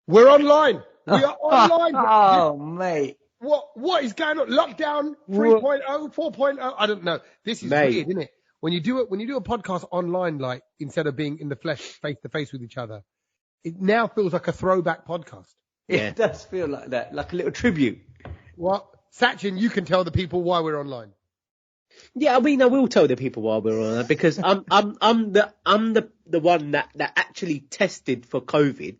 We're online. We are online. Oh, mate. What is going on? Lockdown 3.0, 4.0? I don't know. This is weird, isn't it? When you do a podcast online, like instead of being in the flesh, face to face with each other, it now feels like a throwback podcast. Yeah. It does feel like that, like a little tribute. Well, Sachin, you can tell the people why we're online. Yeah, I mean, I will tell the people why we're online because I'm the one that actually tested for COVID.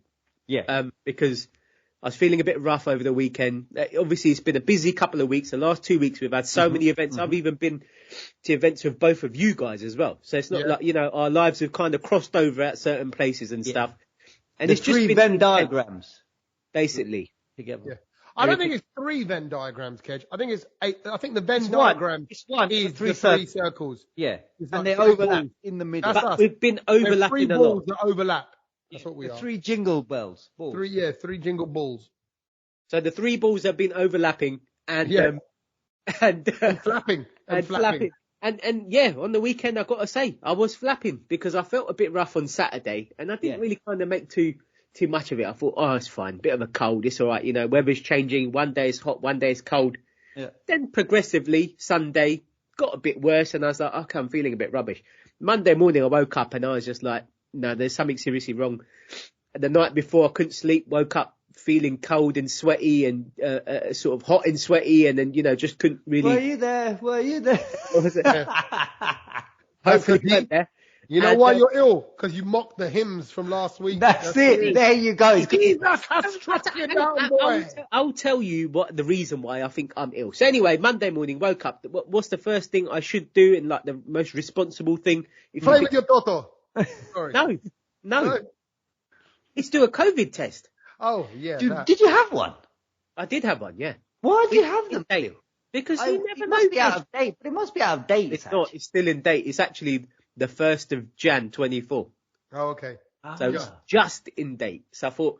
Yeah. Because I was feeling a bit rough over the weekend. Obviously, it's been a busy couple of weeks. The last 2 weeks, we've had so many events. I've even been to events with both of you guys as well. So it's not like, you know, our lives have kind of crossed over at certain places and stuff. And it's just been Venn diagrams. Basically. Together. Yeah. I don't think it's 3 Venn diagrams, Kej. I think it's 8. I think the Venn diagram is the three circles. Yeah. It's and like they overlap in the middle. But we've been overlapping a lot. 3 balls that overlap. That's what we are. 3 jingle bells. Balls. 3 jingle balls. So the 3 balls have been overlapping and flapping. And flapping. And yeah, on the weekend, I've got to say, I was flapping because I felt a bit rough on Saturday and I didn't really kind of make too much of it. I thought, it's fine. Bit of a cold. It's all right. You know, weather's changing. One day it's hot, one day it's cold. Yeah. Then progressively, Sunday got a bit worse and I was like, okay, I'm feeling a bit rubbish. Monday morning, I woke up and I was just like, no, there's something seriously wrong. And the night before, I couldn't sleep, woke up feeling cold and sweaty and sort of hot and sweaty and then, you know, just couldn't really... Were you there? What was it? Hopefully you weren't there. You know why you're ill? Because you mocked the hymns from last week. That's it. There you go. I'll tell you what the reason why I think I'm ill. So anyway, Monday morning, woke up. What's the first thing I should do and like the most responsible thing? Play with your Toto. Sorry. No. It's do a COVID test. Oh, yeah. Did you have one? I did have one, yeah. Why did you have them? Because you never know. It must be out of date, but it must be out of date. It's not. It's still in date. It's actually the 1st of Jan 24. Oh, okay. So it's just in date. So I thought,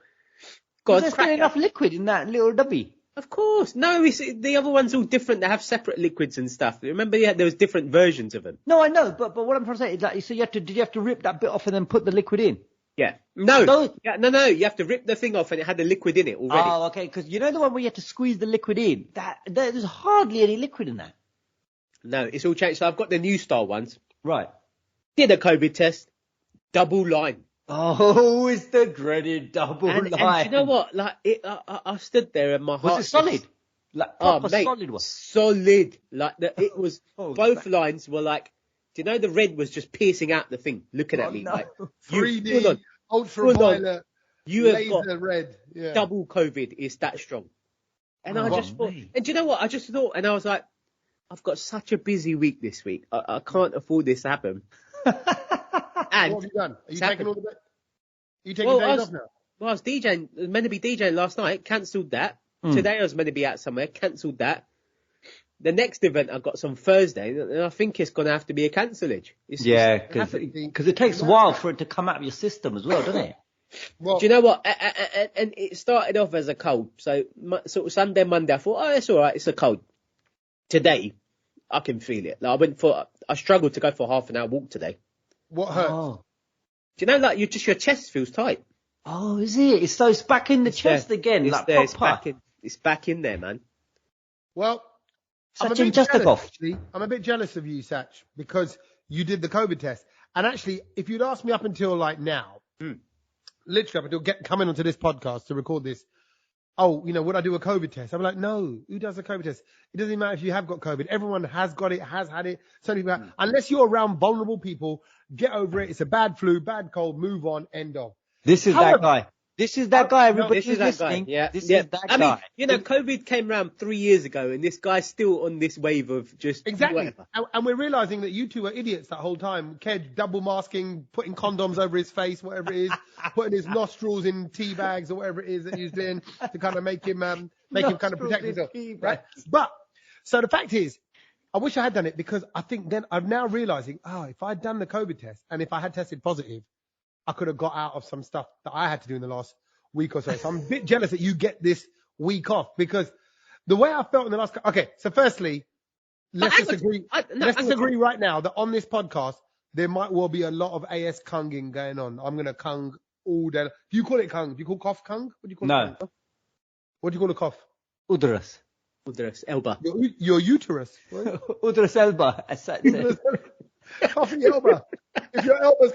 God, there's still enough liquid in that little dubby. Of course. No, the other one's all different. They have separate liquids and stuff. Remember, there was different versions of them. No, I know, but what I'm trying to say is that so did you have to rip that bit off and then put the liquid in? Yeah. No. No. You have to rip the thing off and it had the liquid in it already. Oh, okay. Because you know the one where you have to squeeze the liquid in? There's hardly any liquid in that. No, it's all changed. So I've got the new style ones. Right. Did a COVID test. Double line. Oh, it's the dreaded double line. And you know what? Like, I stood there and my heart... Was it solid? Like proper solid one? Solid. Like, it was... both lines were like... Do you know the red was just piercing out the thing, looking at me? No. Like, 3D, ultraviolet, you have laser got red. Yeah. Double COVID is that strong. And I just thought... And do you know what? I just thought... And I was like, I've got such a busy week this week. I can't afford this to happen. And what have you done? Are you taking all the... Are you taking days off now? Well, I was DJing, meant to be DJing last night, cancelled that. Today I was meant to be out somewhere, cancelled that. The next event I got on Thursday, and I think it's going to have to be a cancelage. Because it takes a while for it to come out of your system as well, doesn't it? Well, do you know what? And it started off as a cold. So sort of Sunday, Monday, I thought, it's all right, it's a cold. Today, I can feel it. Like I struggled to go for half an hour walk today. What hurt? Do you know, like your chest feels tight? Oh, is it? So it's back in the chest again. It's there. It's back in there, man. Well, I'm a bit jealous of you, Sach, because you did the COVID test. And actually, if you'd asked me up until like now, literally up until coming onto this podcast to record this, would I do a COVID test? I'm like, no, who does a COVID test? It doesn't matter if you have got COVID. Everyone has got it, has had it. So many people unless you're around vulnerable people, get over it. It's a bad flu, bad cold, move on, end of. This is that guy. This is that guy. Everybody is listening. Yeah. This is that guy. I mean, you know, COVID came around 3 years ago, and this guy's still on this wave of just whatever. And we're realizing that you two were idiots that whole time. Kej double masking, putting condoms over his face, whatever it is, putting his nostrils in tea bags or whatever it is that he was doing to kind of make him kind of protect himself. Right? But so the fact is, I wish I had done it because I think then I'm now realizing, if I'd done the COVID test and if I had tested positive, I could have got out of some stuff that I had to do in the last week or so. So I'm a bit jealous that you get this week off because the way I felt in the last... Okay, so firstly, let's agree right now that on this podcast, there might well be a lot of AS kunging going on. I'm going to kung all day. Do you call it kung? Do you call cough kung? What do you call it? Kung? What do you call a cough? Uterus. Elba. Your uterus. Right? Uterus elba, as such. Cough in your elbow. If your elbow's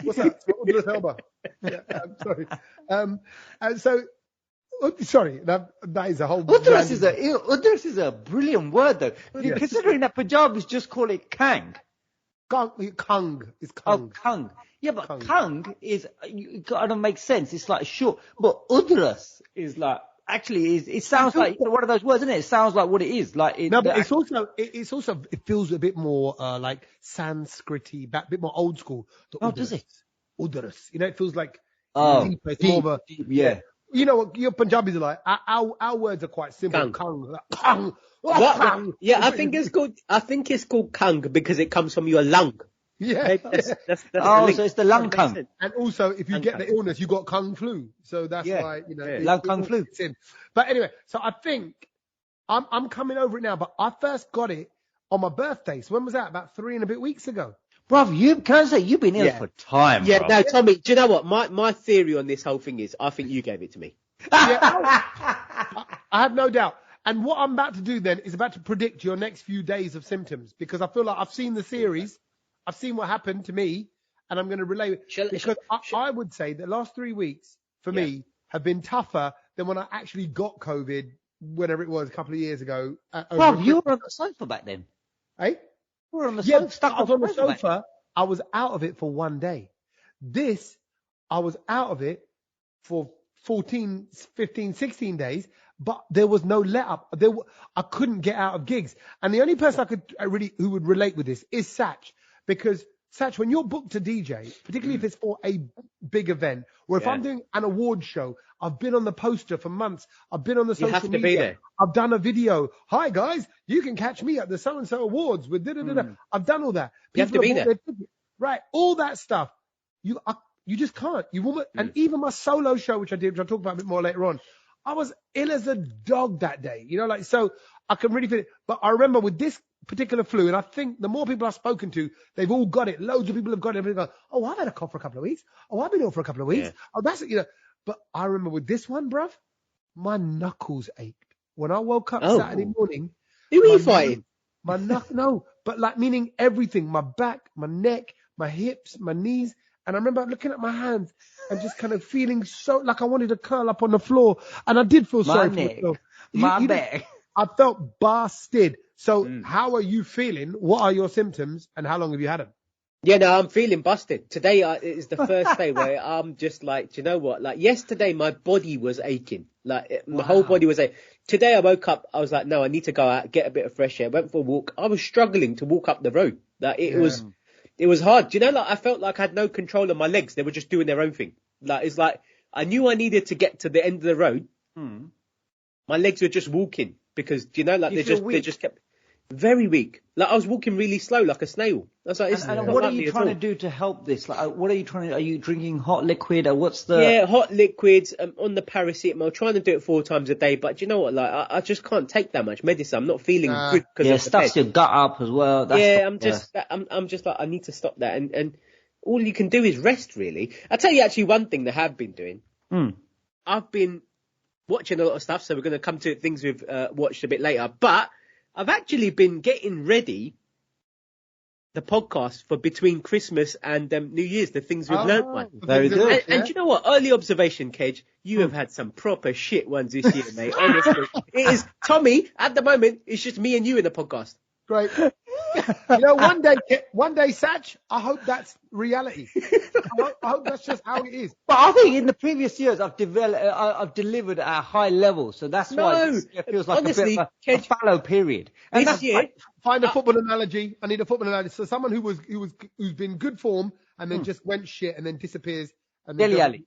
what's that? Uterus elba. Yeah, sorry. And so, sorry, that is a whole. Uterus is a brilliant word, though. Yes. Considering that Punjabis just call it kang. Kung is kung. Oh, kung. Yeah, but kung is, it kind of makes sense. It's like short, but uterus is like, actually, it sounds like one of those words, isn't it? It sounds like what it is. Like but it's also it feels a bit more like Sanskrit-y, a bit more old school. Does it? Uterus. You know, it feels like deep, yeah. You know what? Your Punjabis are like. Our words are quite simple. Kung. Kung. Yeah, I think it's called kung because it comes from your lung. Yeah. That's so it's the lung kung. And also, if you get the illness, you got kung flu. So that's why, lung kung flu. But anyway, so I think I'm coming over it now, but I first got it on my birthday. So when was that? About 3 and a bit weeks ago. Bruv, can I say you've been ill for time? Yeah, bruv. no, Tommy, do you know what? My theory on this whole thing is I think you gave it to me. Yeah, I have no doubt. And what I'm about to do then is about to predict your next few days of symptoms, because I feel like I've seen the series, I've seen what happened to me, and I'm going to relay it. Because I would say the last 3 weeks for me have been tougher than when I actually got COVID, whatever it was, a couple of years ago. Bruv, you were on the sofa back then. Eh? You were on the sofa. I was on the sofa. I was out of it for 1 day. This, I was out of it for 14, 15, 16 days, but there was no let up. I couldn't get out of gigs. And the only person who would relate with this is Sach, because Sach, when you're booked to DJ, particularly if it's for a big event, or if I'm doing an award show, I've been on the poster for months. I've been on the social media. Be there. I've done a video. Hi guys, you can catch me at the so-and-so awards with da-da-da-da. I've done all that. You have to be there. Right. All that stuff. You just can't. And even my solo show, which I'll talk about a bit more later on, I was ill as a dog that day. You know, like, so I can really feel it. But I remember with this particular flu, and I think the more people I've spoken to, they've all got it. Loads of people have got it. Everybody goes, oh, I've had a cough for a couple of weeks. Oh, I've been ill for a couple of weeks. Yeah. Oh, that's it, you know. But I remember with this one, bruv, my knuckles ached. When I woke up Saturday morning. Who were you fighting? No, but like meaning everything. My back, my neck, my hips, my knees. And I remember looking at my hands and just kind of feeling so like I wanted to curl up on the floor. And I did feel sorry for myself. My back. I felt busted. So how are you feeling? What are your symptoms? And how long have you had them? Yeah, no, I'm feeling busted. Today is the first day where I'm just like, do you know what? Like yesterday, my body was aching. Like my whole body was aching. Today I woke up, I was like, no, I need to go out, get a bit of fresh air. Went for a walk. I was struggling to walk up the road. Like it was hard. Do you know, like I felt like I had no control of my legs. They were just doing their own thing. Like it's like I knew I needed to get to the end of the road. My legs were just walking because, do you know, like they just kept very weak. Like I was walking really slow, like a snail. I was like, and what are you trying to do to help this? Like, what are you trying to? Are you drinking hot liquid, or what's the? Hot liquids. On the paracetamol. Trying to do it 4 times a day, but do you know what? Like, I just can't take that much medicine. I'm not feeling good because it stuffs your gut up as well. I'm just like, I need to stop that. And all you can do is rest, really. I'll tell you actually one thing that I have been doing. I've been watching a lot of stuff, so we're going to come to things we've watched a bit later, but I've actually been getting ready the podcast for between Christmas and New Year's, the things we've learnt one. Very good. And you know what? Early observation, Kej, you have had some proper shit ones this year, mate. Honestly. It is, Tommy, at the moment, it's just me and you in the podcast. Great. You know, one day, Sach, I hope that's reality. I hope that's just how it is. But I think in the previous years, I've delivered at a high level, so that's why it feels like honestly, a bit of a fallow period. And this year, find a football analogy. I need a football analogy. So someone who's been good form and then just went shit and then disappears. And then Dele Alli.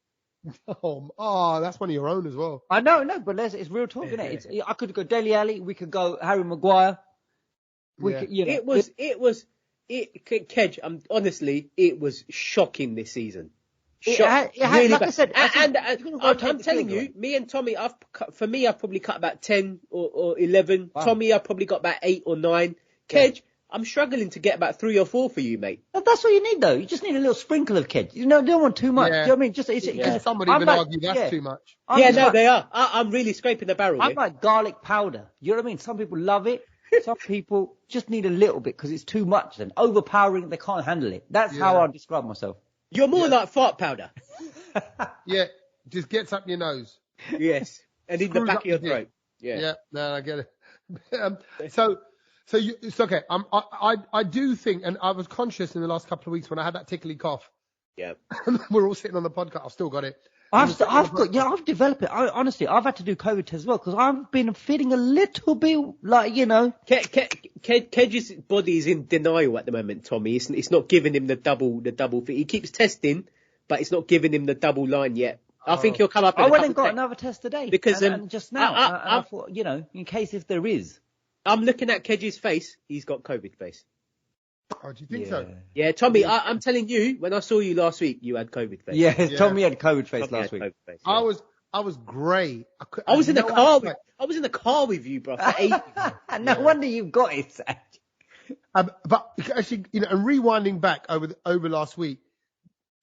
Oh, that's one of your own as well. I know, but it's real talk, isn't it? I could go Dele Alli. We could go Harry Maguire. Kej, honestly, it was shocking this season. Really like I said, and I'm telling you, me and Tommy, I've probably cut about 10 or 11. Wow. Tommy, I've probably got about 8 or 9. Kej, I'm struggling to get about 3 or 4 for you, mate. That's what you need, though. You just need a little sprinkle of Kej. You don't want too much. Yeah. Do you know what I mean? Just Somebody even argue that's too much. They are. I'm really scraping the barrel. I'm like garlic powder. You know what I mean? Some people love it. Some people just need a little bit because it's too much. Then overpowering, they can't handle it. That's how I describe myself. You're more like fart powder. Yeah, just gets up your nose. Yes, and in the back of your throat. Yeah, no, I get it. So it's okay. I do think, and I was conscious in the last couple of weeks when I had that tickly cough. Yeah. We're all sitting on the podcast. I've still got it. I've developed it. Honestly, I've had to do COVID test as well because I've been feeling a little bit like, Kej's body is in denial at the moment, Tommy. It's not giving him the double fit. He keeps testing, but it's not giving him the double line yet. I think he'll come up. I went and got another test today because and just now. I thought, in case if there is. I'm looking at Kej's face. He's got COVID face. Oh, do you think so? Yeah, Tommy, I'm telling you, when I saw you last week, you had COVID face. Yeah, Tommy had COVID face last week. Face, I was grey. I was in the car. I was in the car with you, bro. For 8 No wonder you've got it, Sach. But actually, and rewinding back over last week.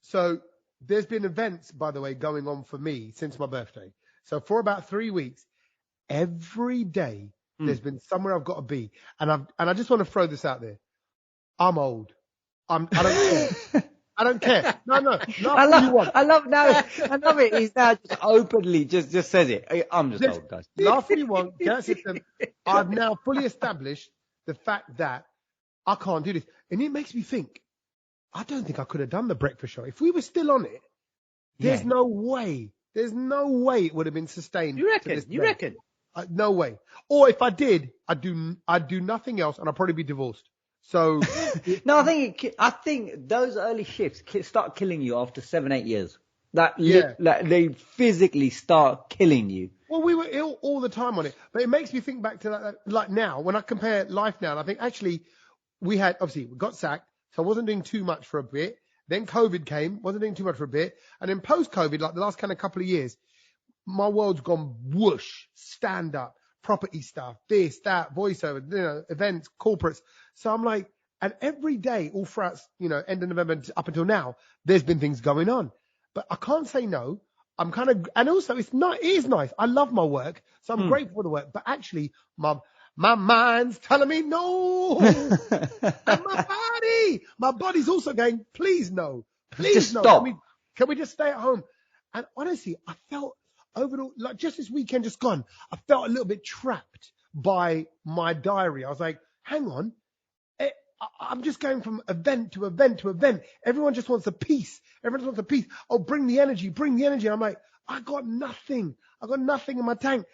So there's been events, by the way, going on for me since my birthday. So for about 3 weeks, every day there's been somewhere I've got to be, and I just want to throw this out there. I'm old. I don't care. I don't care. No. I love it. He's now just openly just says it. I'm just old, guys. Laugh what you want. I've now fully established the fact that I can't do this. And it makes me think, I don't think I could have done the breakfast show. If we were still on it, there's no way. There's no way it would have been sustained. You reckon? No way. Or if I did, I'd do nothing else and I'd probably be divorced. So no, I think those early shifts start killing you after 7-8 years. They physically start killing you. Well, we were ill all the time on it, but it makes me think back to like now when I compare life now. And I think actually we got sacked, so I wasn't doing too much for a bit. Then COVID came, wasn't doing too much for a bit, and then post-COVID, like the last kind of couple of years, my world's gone whoosh, stand up. Property stuff, this, that, voiceover, events, corporates. So I'm like, and every day, all throughout, end of November up until now, there's been things going on. But I can't say no. I'm kind of, and also it is nice. I love my work, so I'm grateful for the work. But actually, my mind's telling me no, and my body's also going, please no, please just no. Stop. Can we just stay at home? And honestly, I felt. Overall, like just this weekend just gone, I felt a little bit trapped by my diary. I was like, hang on, I'm just going from event to event to event. Everyone just wants a piece. Oh, bring the energy. I'm like, I got nothing in my tank.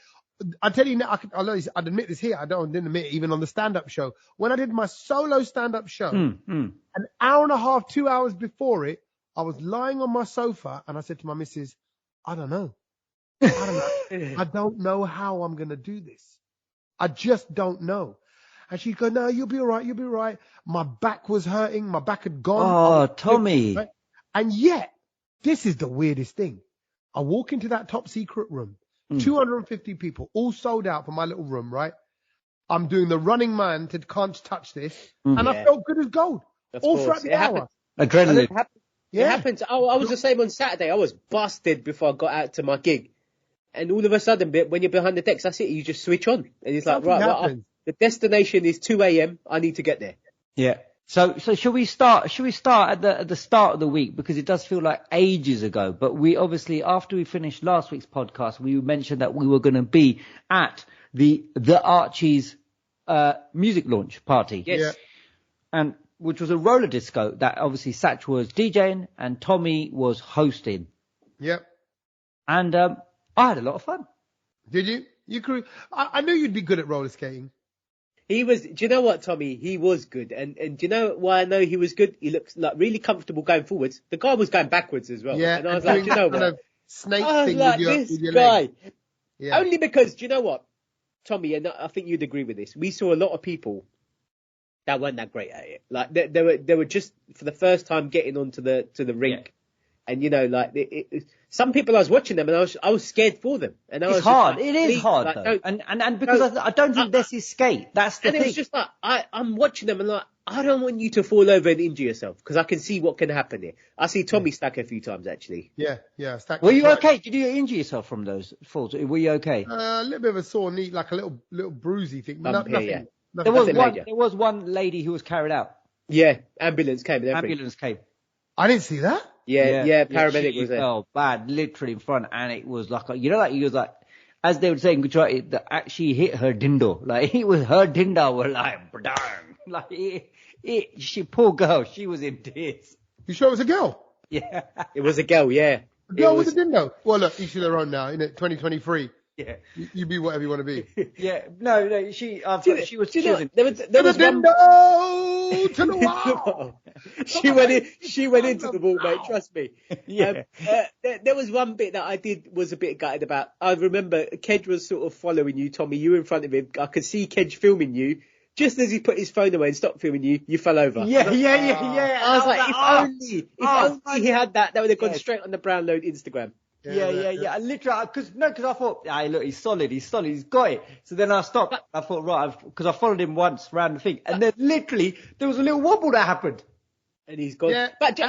I tell you now, I'd admit this here. Didn't admit it even on the stand-up show. When I did my solo stand-up show, an hour and a half, 2 hours before it, I was lying on my sofa and I said to my missus, I don't know. I don't know how I'm going to do this. I just don't know. And she'd go, no, you'll be all right. My back was hurting. My back had gone. Oh, Tommy. Right? And yet, this is the weirdest thing. I walk into that top secret room, 250 people, all sold out for my little room, right? I'm doing the running man to can't touch this. And I felt good as gold. Throughout the hour. Adrenaline. It happens. I was the same on Saturday. I was busted before I got out to my gig. And all of a sudden, when you're behind the decks, that's it. You just switch on. And it's like, the destination is 2 a.m. I need to get there. Yeah. So should we start at the start of the week? Because it does feel like ages ago. But we obviously, after we finished last week's podcast, we mentioned that we were going to be at the Archies music launch party. Yes. Yeah. And which was a roller disco that obviously Sach was DJing and Tommy was hosting. Yep. And I had a lot of fun. Did you? You crew. I knew you'd be good at roller skating. He was. Do you know what, Tommy? He was good. And do you know why I know he was good? He looks like really comfortable going forwards. The guy was going backwards as well. Yeah. And I was like, do you know what? Snake I was thing like, with this your guy. leg. Yeah. Only because, do you know what, Tommy? And I think you'd agree with this. We saw a lot of people that weren't that great at it. Like they were just for the first time getting onto the rink. And some people I was watching them and I was scared for them. And It's hard. It is hard though. And because I don't think this is skate. That's the thing. And it was just like, I'm watching them and like, I don't want you to fall over and injure yourself because I can see what can happen here. I see Tommy stack a few times actually. Yeah. Stack. Were you okay? Did you injure yourself from those falls? Were you okay? A little bit of a sore knee, like a little bruisey thing. Nothing. There was one lady who was carried out. Yeah, ambulance came. Ambulance came. I didn't see that. Yeah, paramedic was there. Oh, bad, literally in front, and it was like, he was like, as they were saying, that actually hit her dindo. Like, it was her dindo were like, darn. Like, she, poor girl, she was in tears. You sure it was a girl? Yeah. It was a girl, yeah. A girl with a dindo. Well, look, each to their own now, innit? 2023. Yeah. You be whatever you want to be. Yeah. No, she was there was dindo to the wall. She went into the wall, mate, trust me. Yeah. There was one bit that I was a bit gutted about. I remember Kej was sort of following you, Tommy. You were in front of him. I could see Kej filming you. Just as he put his phone away and stopped filming you, you fell over. Yeah. I was like, if only he had that would have gone straight on the Brownload Instagram. Yeah. Literally, because I thought, look, he's solid, he's got it. So then I stopped. I thought, right, because I followed him once round the thing, and then literally there was a little wobble that happened, and he's gone. Yeah, but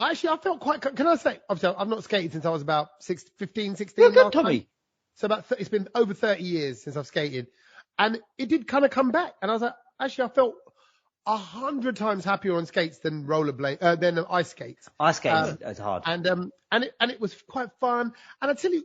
actually, I felt quite. Can I say? Obviously, I've not skated since I was about 15, 16. You're good, Tommy. So it's been over 30 years since I've skated, and it did kind of come back, and I was like, actually, I felt 100 times happier on skates than than ice skates. Ice skates is hard. And it was quite fun. And I tell you,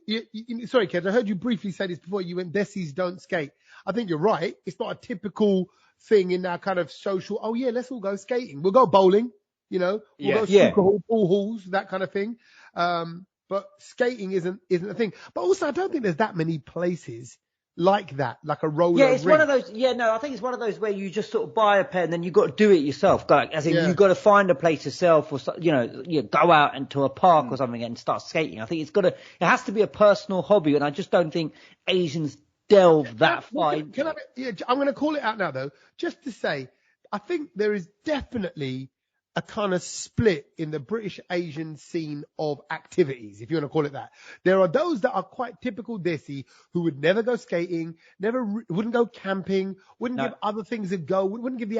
sorry, Kej, I heard you briefly say this before. You went, Desi's don't skate. I think you're right. It's not a typical thing in our kind of social. Oh yeah, let's all go skating. We'll go bowling. We'll go snooker hall, pool halls, that kind of thing. But skating isn't a thing. But also, I don't think there's that many places like that, like a roller. Yeah, it's rink. one of those. Yeah, no, I think it's one of those where you just sort of buy a pair and then you got to do it yourself. You've got to find a place yourself, or go out into a park or something and start skating. I think it has to be a personal hobby, and I just don't think Asians delve that far. I'm going to call it out now though, just to say, I think there is definitely a kind of split in the British Asian scene of activities, if you want to call it that. There are those that are quite typical Desi who would never go skating, wouldn't go camping, wouldn't give other things a go, wouldn't give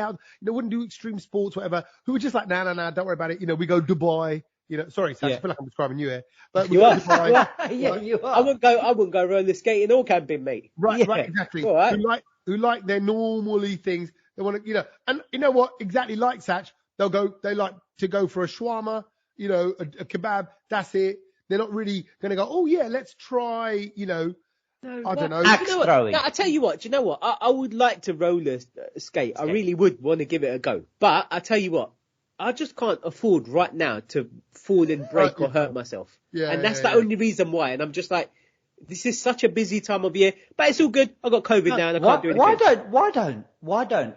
wouldn't do extreme sports, whatever, who were just like, nah, don't worry about it. We go Dubai. Sorry, Sach, I feel like I'm describing you here. But you are. Dubai, yeah, you are. I wouldn't go roller skating or camping, mate. Right, exactly. All right. Who like their normally things. They want to, and you know what? Exactly like Sach. They like to go for a shawarma, a kebab. That's it. They're not really going to go, oh yeah, let's try, I don't know. Axe throwing. I tell you what, do you know what? I would like to roller skate. I really would want to give it a go. But I tell you what, I just can't afford right now to fall and break or hurt myself. Yeah, and that's the only reason why. And I'm just like, this is such a busy time of year, but it's all good. I've got COVID now and I can't do anything. Why don't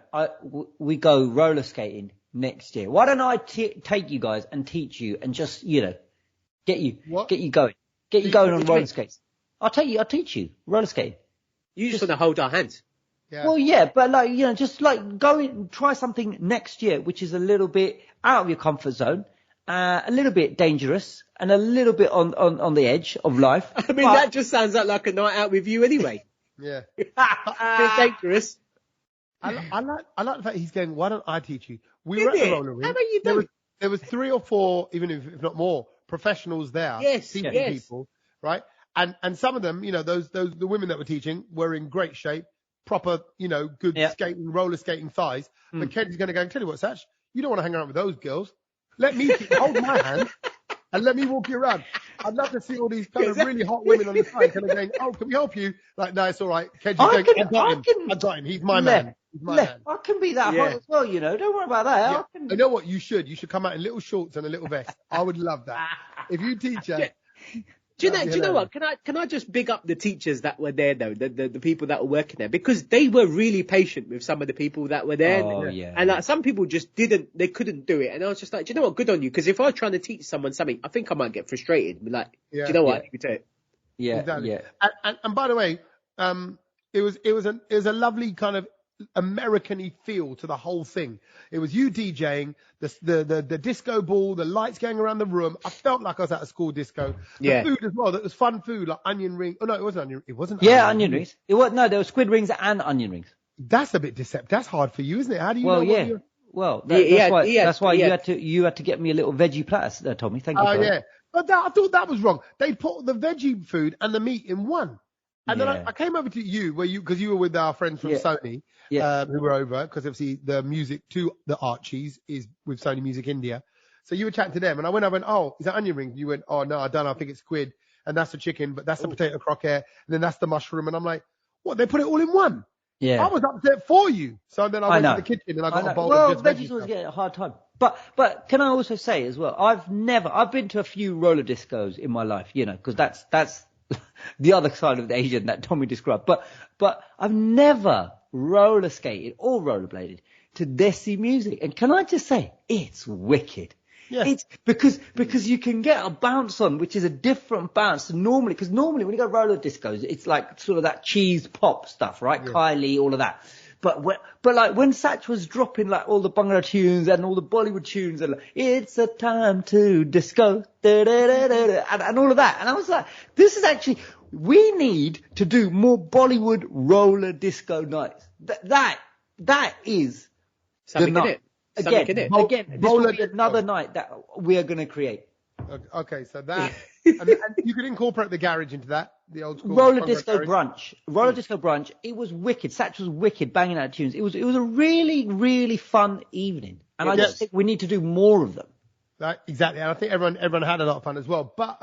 we go roller skating next year? Why don't I take you guys and teach you and just, get you going on roller skates? I'll teach you roller skating. You just want to hold our hands. Yeah. Well, yeah, but just go and try something next year, which is a little bit out of your comfort zone, a little bit dangerous and a little bit on the edge of life. I mean, that just sounds like a night out with you anyway. Yeah. It's dangerous. I like the fact he's going, why don't I teach you? We were at the roller rink. How about you do? There was 3 or 4, even if not more, professionals there teaching people, right? And some of them, the women that were teaching were in great shape, proper, good skating, roller skating thighs. But Ken's going to go, tell you what, Sach, you don't want to hang around with those girls. Let me hold my hand and let me walk you around. I'd love to see all these kind of really hot women on the side kind of going, oh, can we help you? Like, no, it's all right. Ken's going, I got him. He's my man. I can be that hot as well, Don't worry about that. Yeah. You know what? You should come out in little shorts and a little vest. I would love that. If you teach her. Do you know what? Can I just big up the teachers that were there though, the people that were working there, because they were really patient with some of the people that were there. Oh, yeah. And some people just they couldn't do it. And I was just like, do you know what? Good on you. Because if I was trying to teach someone something, I think I might get frustrated. Do you know what? I need to do it. Yeah, exactly. Yeah. And by the way, it was a lovely kind of American-y feel to the whole thing. It was you DJing, the disco ball, the lights going around the room. I felt like I was at a school disco. The food as well. That was fun food, like onion ring. Oh no, it wasn't onion. It wasn't. Yeah, onion rings. It was no, there were squid rings and onion rings. That's a bit deceptive. That's hard for you, isn't it? How do you Well, know? yeah. Well, that's why you had to get me a little veggie platter, Tommy. Thank you. Oh yeah, but I thought that was wrong. They put the veggie food and the meat in one. And then I came over to you, because you were with our friends from Sony, who were over, because obviously the music to the Archies is with Sony Music India. So you were chatting to them, and I went, oh, is that onion ring? You went, oh, no, I don't know, I think it's squid, and that's the chicken, but that's the potato croquette, and then that's the mushroom, and I'm like, what, they put it all in one? Yeah. I was upset for you. So then I went to the kitchen, and I got a bowl of just veggies always get a hard time. But can I also say as well, I've been to a few roller discos in my life, because that's the other side of the Asian that Tommy described. But I've never roller skated or rollerbladed to Desi music. And can I just say, it's wicked. Yeah. It's because you can get a bounce on, which is a different bounce to normally, because normally when you go roller discos, it's like sort of that cheese pop stuff, right? Yeah. Kylie, all of that. But like when Sach was dropping like all the Bhangra tunes and all the Bollywood tunes and like, it's a time to disco, da, da, da, da, da, and all of that. And I was like, this is actually, we need to do more Bollywood roller disco nights. That is something the night. Again, this will be another night that we are going to create. Okay, so that, and you could incorporate the garage into that, the old school roller disco brunch. Roller disco brunch. It was wicked. Sach was wicked, banging out tunes. It was a really, really fun evening, and I just think we need to do more of them. Exactly, and I think everyone had a lot of fun as well. But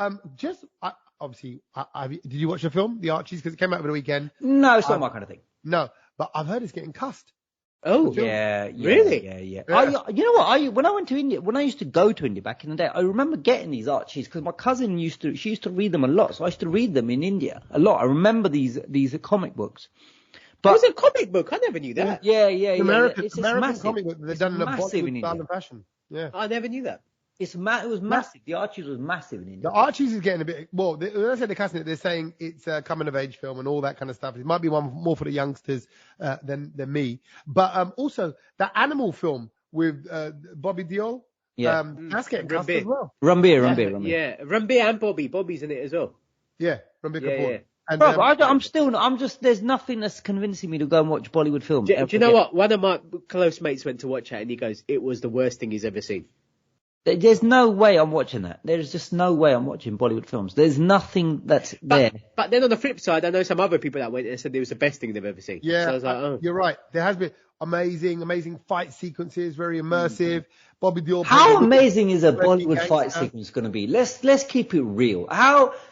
obviously, did you watch the film, The Archies, because it came out over the weekend? No, it's not my kind of thing. No, but I've heard it's getting cussed. Oh, yeah, really? Yeah. You know what? When I went to India, when I used to go to India back in the day, I remember getting these Archies because my cousin used to read them a lot. So I used to read them in India a lot. I remember these comic books. But it was a comic book. I never knew that. Yeah. American massive. Comic book. They've done in a Bollywood style and fashion. Yeah. I never knew that. It was massive. The Archies was massive in India. The Archies is getting a bit. Well, when I said they're casting it, they're saying it's a coming of age film and all that kind of stuff. It might be one more for the youngsters than me. But also that animal film with Bobby Deol. Yeah, that's getting cast as well. Ranbir. Yeah, Ranbir and Bobby. Bobby's in it as well. Yeah, Ranbir Kapoor. Yeah. And, I'm just, there's nothing that's convincing me to go and watch Bollywood films. Do you know what? One of my close mates went to watch it and he goes, it was the worst thing he's ever seen. There's no way I'm watching that. There's just no way I'm watching Bollywood films. There's nothing that's there. But then on the flip side, I know some other people that went and said it was the best thing they've ever seen. Yeah, so I was like, you're right. There has been amazing fight sequences, very immersive. Bobby Deol. How amazing is a Bollywood fight sequence going to be? Let's keep it real.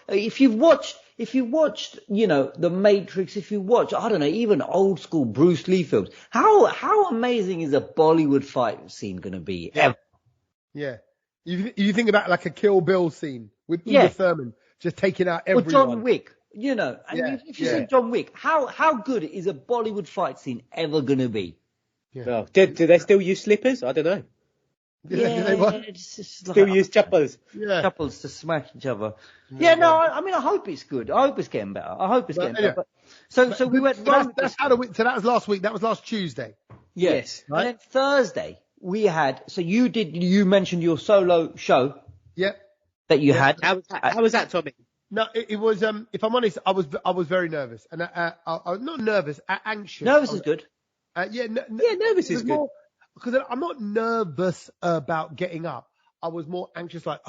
If you've watched, The Matrix, if you watch, I don't know, even old school Bruce Lee films, how amazing is a Bollywood fight scene going to be ever? Yeah. You think about like a Kill Bill scene with Uma Thurman just taking out everyone. Or John Wick, if you see John Wick, how good is a Bollywood fight scene ever going to be? Yeah. Well, do they still use slippers? I don't know. Still use chappals. Yeah. Chappals to smash each other. Yeah, no, I mean, I hope it's good. I hope it's getting better. Better. So we went. That's how so that was last week. That was last Tuesday. Yes. Right? And then Thursday we had. So you mentioned your solo show. Yep. That you had. How was that, Tommy? No, it was. If I'm honest, I was very nervous, and I was not nervous, anxious. Nervous is good. Nervous is good. Because I'm not nervous about getting up. I was more anxious, like,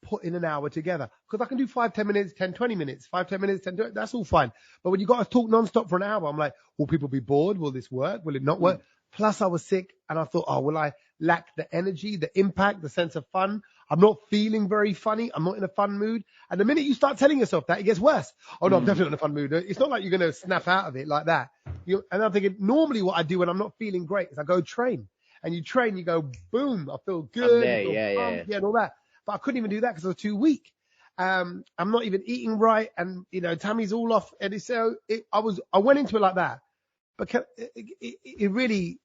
put in an hour together. Because I can do 5, 10 minutes, 10, 20 minutes, 5, 10 minutes, 10, that's all fine. But when you got to talk non-stop for an hour, I'm like, will people be bored? Will this work? Will it not work? Plus, I was sick, and I thought, will I lack the energy, the impact, the sense of fun? I'm not feeling very funny. I'm not in a fun mood. And the minute you start telling yourself that, it gets worse. Oh, no, I'm definitely not in a fun mood. It's not like you're going to snap out of it like that. And I'm thinking, normally what I do when I'm not feeling great is I go train. And you train, you go, boom, I feel good. And all that. But I couldn't even do that because I was too weak. I'm not even eating right. And, Tammy's all off. And I went into it like that. But it really,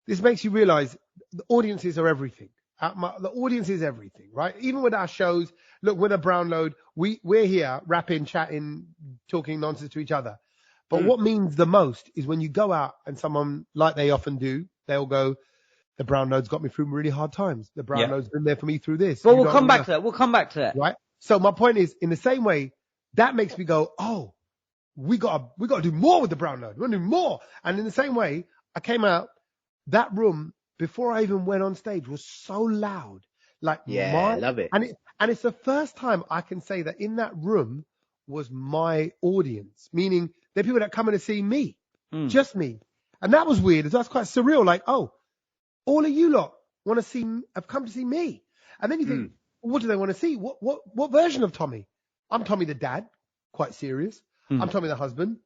this makes you realize the audiences are everything. The audience is everything, right? Even with our shows, look, with a Brownload, we're here rapping, chatting, talking nonsense to each other. But what means the most is when you go out and someone, like they often do, they'll go, the Brownload's got me through really hard times. The Brownload's been there for me through this. Well, we'll come back to that. We'll come back to that. Right? So my point is, in the same way, that makes me go, oh, we got to do more with the Brownload. We're going to do more. And in the same way, I came out, that room, before I even went on stage, was so loud. Like, I love it. And it's the first time I can say that in that room was my audience, meaning they're people that come in to see me, just me. And that was weird. That's quite surreal. Like, oh, all of you lot have come to see me. And then you think, what do they want to see? What version of Tommy? I'm Tommy the dad, quite serious. I'm Tommy the husband,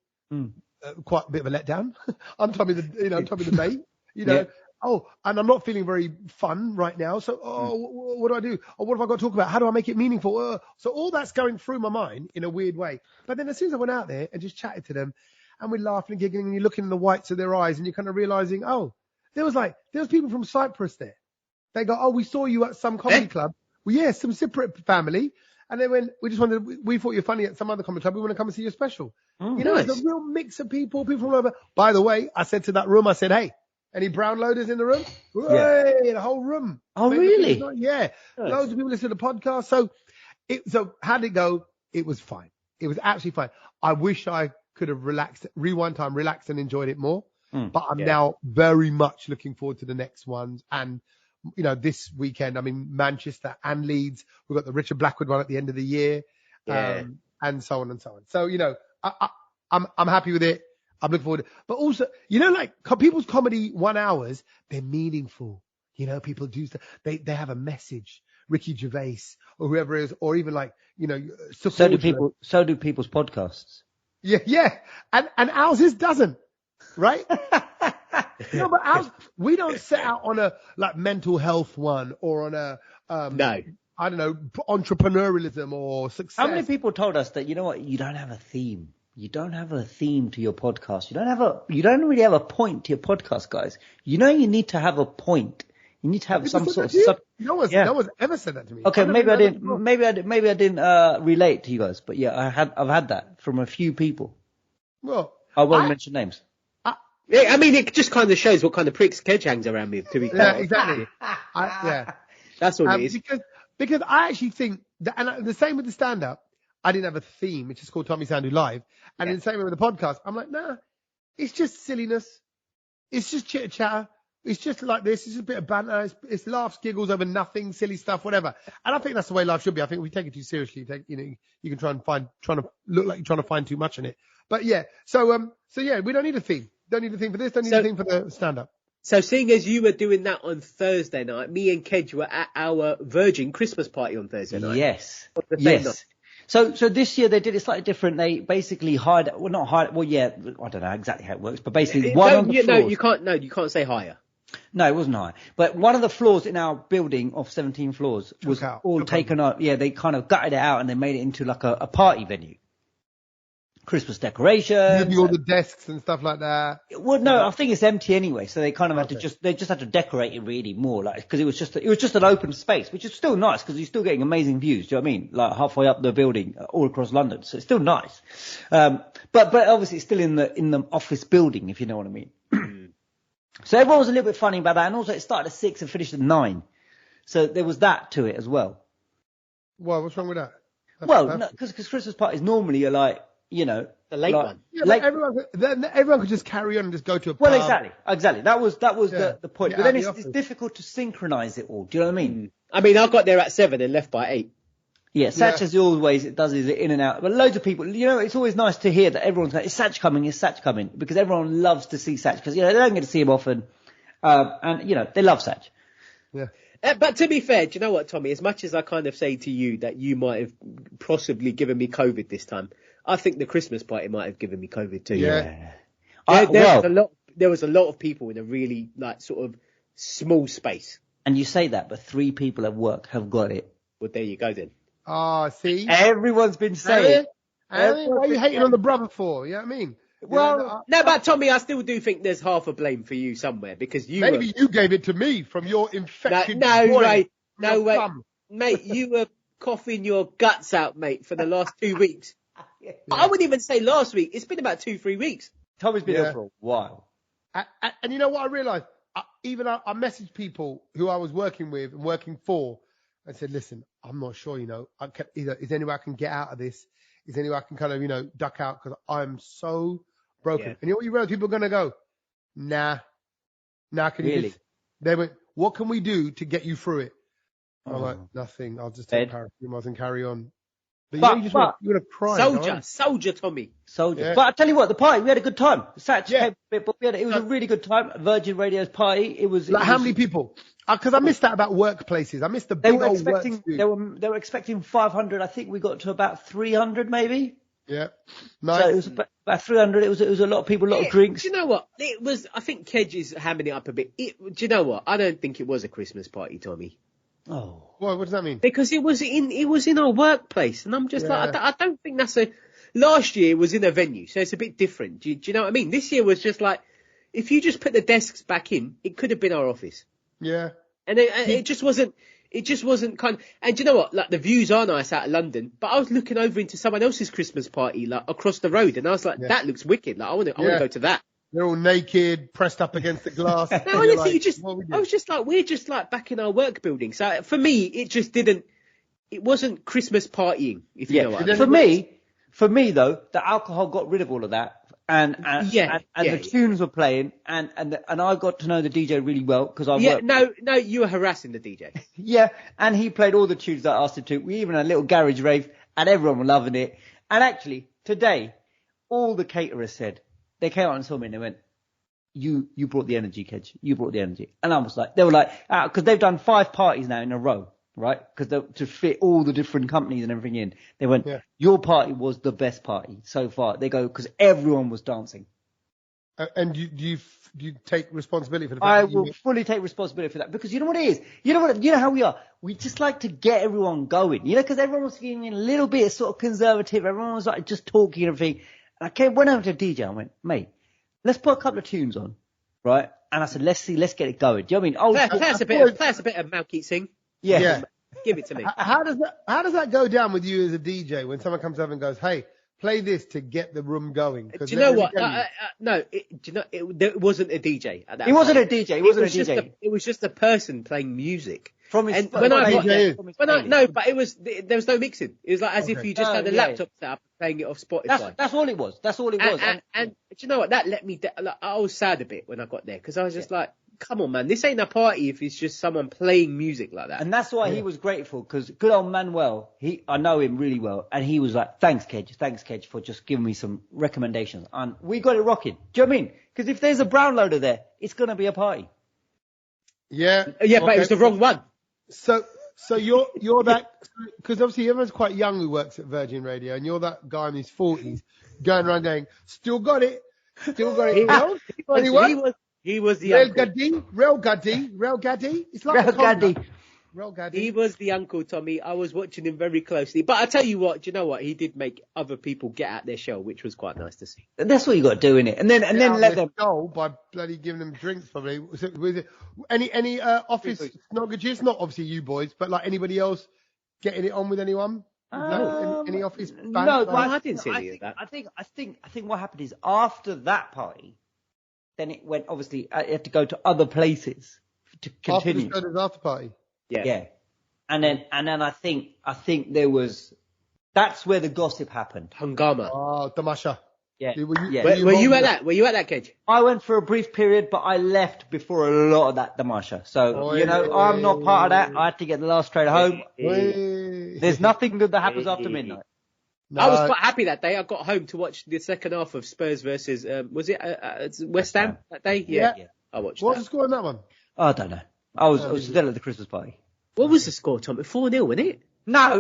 quite a bit of a letdown. I'm Tommy the mate, Yeah. Oh, and I'm not feeling very fun right now. So, what do I do? Or what have I got to talk about? How do I make it meaningful? So all that's going through my mind in a weird way. But then as soon as I went out there and just chatted to them, and we're laughing and giggling, and you're looking in the whites of their eyes, and you're kind of realizing, oh, there was people from Cyprus there. They go, oh, we saw you at some comedy club. Well, yeah, some Cypriot family. And then we thought you were funny at some other comedy club. We want to come and see your special. Nice. It's a real mix of people from all over. By the way, I said to that room, I said, hey, any Brownloaders in the room? Hey, the whole room. Oh, really? Yeah. Nice. Loads of people listen to the podcast. So how did it go? It was fine. It was actually fine. I wish I could have relaxed and enjoyed it more. But I'm now very much looking forward to the next ones. And, this weekend, Manchester and Leeds. We've got the Richard Blackwood one at the end of the year. And so on and so on. So, I'm happy with it. I'm looking forward to it. But also, people's comedy 1 hours, they're meaningful. People do stuff. They have a message. Ricky Gervais or whoever it is, or even so do people's podcasts. Yeah. And ours doesn't, right? No, but ours, we don't set out on a mental health one or on a no. I don't know, entrepreneurialism or success. How many people told us that, you don't have a theme? You don't have a theme to your podcast. You don't really have a point to your podcast, guys. You need to have a point. You need to have some sort of No one's ever said that to me. Okay, maybe I didn't relate to you guys, but yeah, I've had that from a few people. Well, I won't mention names. Yeah, it just kind of shows what kind of pricks Kej hangs around with, to be fair. Yeah, exactly. That's all it is. Because I actually think that, and the same with the stand-up, I didn't have a theme, which is called Tommy Sandu Live. And in the same way with the podcast, I'm like, nah, it's just silliness. It's just chitter-chatter. It's just like this. It's just a bit of banter. It's laughs, giggles over nothing, silly stuff, whatever. And I think that's the way life should be. I think if we take it too seriously, you can trying to look like you're trying to find too much in it. But yeah, so yeah, we don't need a theme. Don't need a theme for this. Don't need a theme for the stand-up. So seeing as you were doing that on Thursday night, me and Kej were at our Virgin Christmas party on Thursday night. Yes. So this year they did it slightly different. They basically I don't know exactly how it works, but basically floors. You can't say higher. No, it wasn't high. But one of the floors in our building of 17 floors was all taken out. Yeah, they kind of gutted it out and they made it into like a party venue. Christmas decorations. All the desks and stuff like that. Well, no, I think it's empty anyway. So they kind of had to they just had to decorate it really more, because it was just an open space, which is still nice because you're still getting amazing views. Do you know what I mean? Like halfway up the building, all across London. So it's still nice. But obviously it's still in the office building, if you know what I mean. So everyone was a little bit funny about that. And also it started at 6 and finished at 9. So there was that to it as well. Well, what's wrong with that? Because Christmas parties normally are like, the late one. Yeah, everyone could just carry on and just go to a pub. Well, exactly. That was the point. But then it's difficult to synchronize it all. Do you know what I mean? I got there at 7 and left by 8. Yeah, Sach as always it does is in and out. But loads of people, it's always nice to hear that everyone's going, is Sach coming? Because everyone loves to see Sach because, they don't get to see him often. And, they love Sach. Yeah. But to be fair, do you know what, Tommy? As much as I kind of say to you that you might have possibly given me COVID this time, I think the Christmas party might have given me COVID too. Yeah. There was a lot of people in a really sort of small space. And you say that, but 3 people at work have got it. Well, there you go then. Oh, see? Everyone's been saying. What are you hating on the brother for? You know what I mean? Well, no, but Tommy, I still do think there's half a blame for you somewhere because you you gave it to me from your infected No way. Mate, you were coughing your guts out, mate, for the last 2 weeks. I wouldn't even say last week. It's been about 2-3 weeks. Tommy's been ill for a while. And you know what I realised? I messaged people who I was working with and working for and said, listen, I'm not sure, is there any way I can get out of this? Is there any way I can kind of, duck out? Because I'm so broken. Yeah. And you know what you realise? People are going to go, nah, can you just... They went, what can we do to get you through it? I'm like, nothing. I'll just take paracetamol and carry on. But you want to cry. Soldier, Tommy. Soldier. Yeah. But I tell you what, the party, we had a good time. Sach came a bit, but it was a really good time. Virgin Radio's party. It was. How many people? Because I missed that about workplaces. I missed the big old work. They were expecting 500. I think we got to about 300 maybe. Yeah. Nice. So it was about 300. It was a lot of people, a lot of drinks. Do you know what? It was. I think Kej is hamming it up a bit. Do you know what? I don't think it was a Christmas party, Tommy. Oh. What does that mean? Because it was in our workplace, and I'm just like, I don't think that's a. Last year was in a venue, so it's a bit different. Do you know what I mean? This year was just like, if you just put the desks back in, it could have been our office. Yeah. And it just wasn't. It just wasn't kind of. And do you know what? Like, the views are nice out of London, but I was looking over into someone else's Christmas party, like across the road, and I was like, that looks wicked. Like, I want to go to that. They're all naked, pressed up against the glass. No, honestly, I was just like, we're just like back in our work building. So for me, it wasn't Christmas partying, if you know what I mean. For me though, the alcohol got rid of all of that. And the tunes were playing, and I got to know the DJ really well because I worked. No, you were harassing the DJ. Yeah, and he played all the tunes that I asked him to. We even had a little garage rave, and everyone was loving it. And actually, today, all the caterers said, they came out and saw me and they went, you brought the energy, Kej. You brought the energy. And I was like, they were like, because they've done 5 parties now in a row, right? Because to fit all the different companies and everything in, they went, your party was the best party so far. They go, because everyone was dancing. And do you take responsibility for the fact I will fully take responsibility for that, because you know what it is? You know how we are? We just like to get everyone going, because everyone was feeling a little bit sort of conservative. Everyone was like just talking and everything. And I went over to DJ. I went, mate, let's put a couple of tunes on, right? And I said, let's get it going. Do you know what I mean? Play us a bit of Malkeet Singh. Yeah. Give it to me. How does that go down with you as a DJ when someone comes over and goes, hey, play this to get the room going? Do you know what? It wasn't a DJ at that. It wasn't a DJ. It was just a person playing music. From his, and when I got there, but there was no mixing. It was like as if you just had a laptop set up and playing it off Spotify. That's all it was. And do you know what? That let me. I was sad a bit when I got there because I was just like, come on, man, this ain't a party if it's just someone playing music like that. And that's why he was grateful, because good old Manuel, I know him really well, and he was like, thanks, Kej, for just giving me some recommendations. And we got it rocking. Do you know what I mean? Because if there's a Brownloader there, it's going to be a party. Yeah. But it was the wrong one. So you're that, because obviously everyone's quite young who works at Virgin Radio, and you're that guy in his 40s going around going, still got it. He was the Real Gaddy. It's like Real Gaddy. He was the uncle, Tommy. I was watching him very closely. But I tell you what, do you know what? He did make other people get out their shell, which was quite nice to see. That's what you got to do, innit? And then let them go by bloody giving them drinks, probably. Was it any office snoggages? Not obviously you boys, but like anybody else getting it on with anyone? Any office? No, I didn't see any of that. I think what happened is after that party, then it went, obviously, I had to go to other places to continue. After the after party? Yeah. And then I think there was, that's where the gossip happened. Hungama. Oh, Tamasha. Yeah. Were you at that? Were you at that, Kej? I went for a brief period, but I left before a lot of that Tamasha. So, I'm not part of that. I had to get the last train home. There's nothing good that happens after midnight. No. I was quite happy that day. I got home to watch the second half of Spurs versus, was it West Ham that day? Yeah. I watched What's the score on that one? I don't know. I was still at the Christmas party. What was the score, Tom? 4-0, wasn't it? No.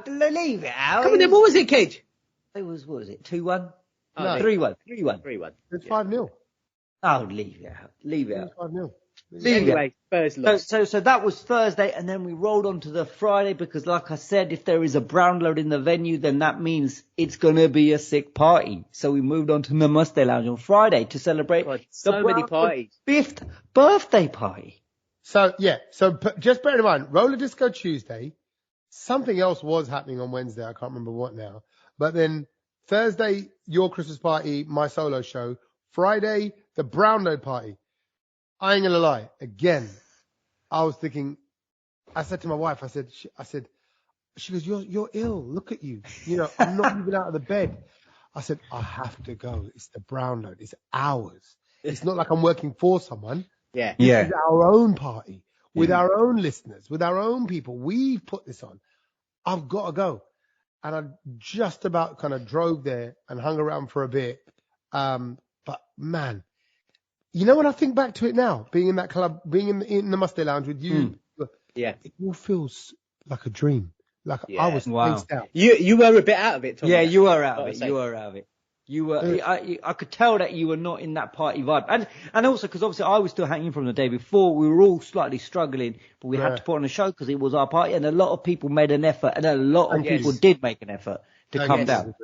Leave it out. Come on then, what was it, Kej? It was, what was it, 2-1? No. 3-1. 3-1. It's 5-0. Oh, leave it out. 5-0. Anyway, Spurs lost. So that was Thursday, and then we rolled on to the Friday, because like I said, if there is a Brownload in the venue, then that means it's going to be a sick party. So we moved on to Namaste Lounge on Friday to celebrate many parties. 5th birthday party. So just bear in mind, Roller Disco Tuesday, something else was happening on Wednesday, I can't remember what now. But then Thursday, your Christmas party, my solo show. Friday, the Brownload party. I ain't gonna lie. Again, I was thinking. I said to my wife, I said, she goes, you're ill. Look at you. I'm not even out of the bed. I said, I have to go. It's the Brownload. It's ours. It's not like I'm working for someone. Yeah. This is our own party with our own listeners, with our own people. We've put this on. I've got to go. And I just about kind of drove there and hung around for a bit. But man, when I think back to it now, being in that club, being in the Mustang Lounge with you, it all feels like a dream. Like I was spaced out. You were a bit out of it, Tommy. Yeah, you were out of it. You were out of it. You were. I could tell that you were not in that party vibe, and also because obviously I was still hanging from the day before. We were all slightly struggling, but we had to put on a show because it was our party, and a lot of people made an effort, and a lot of people did make an effort to come down.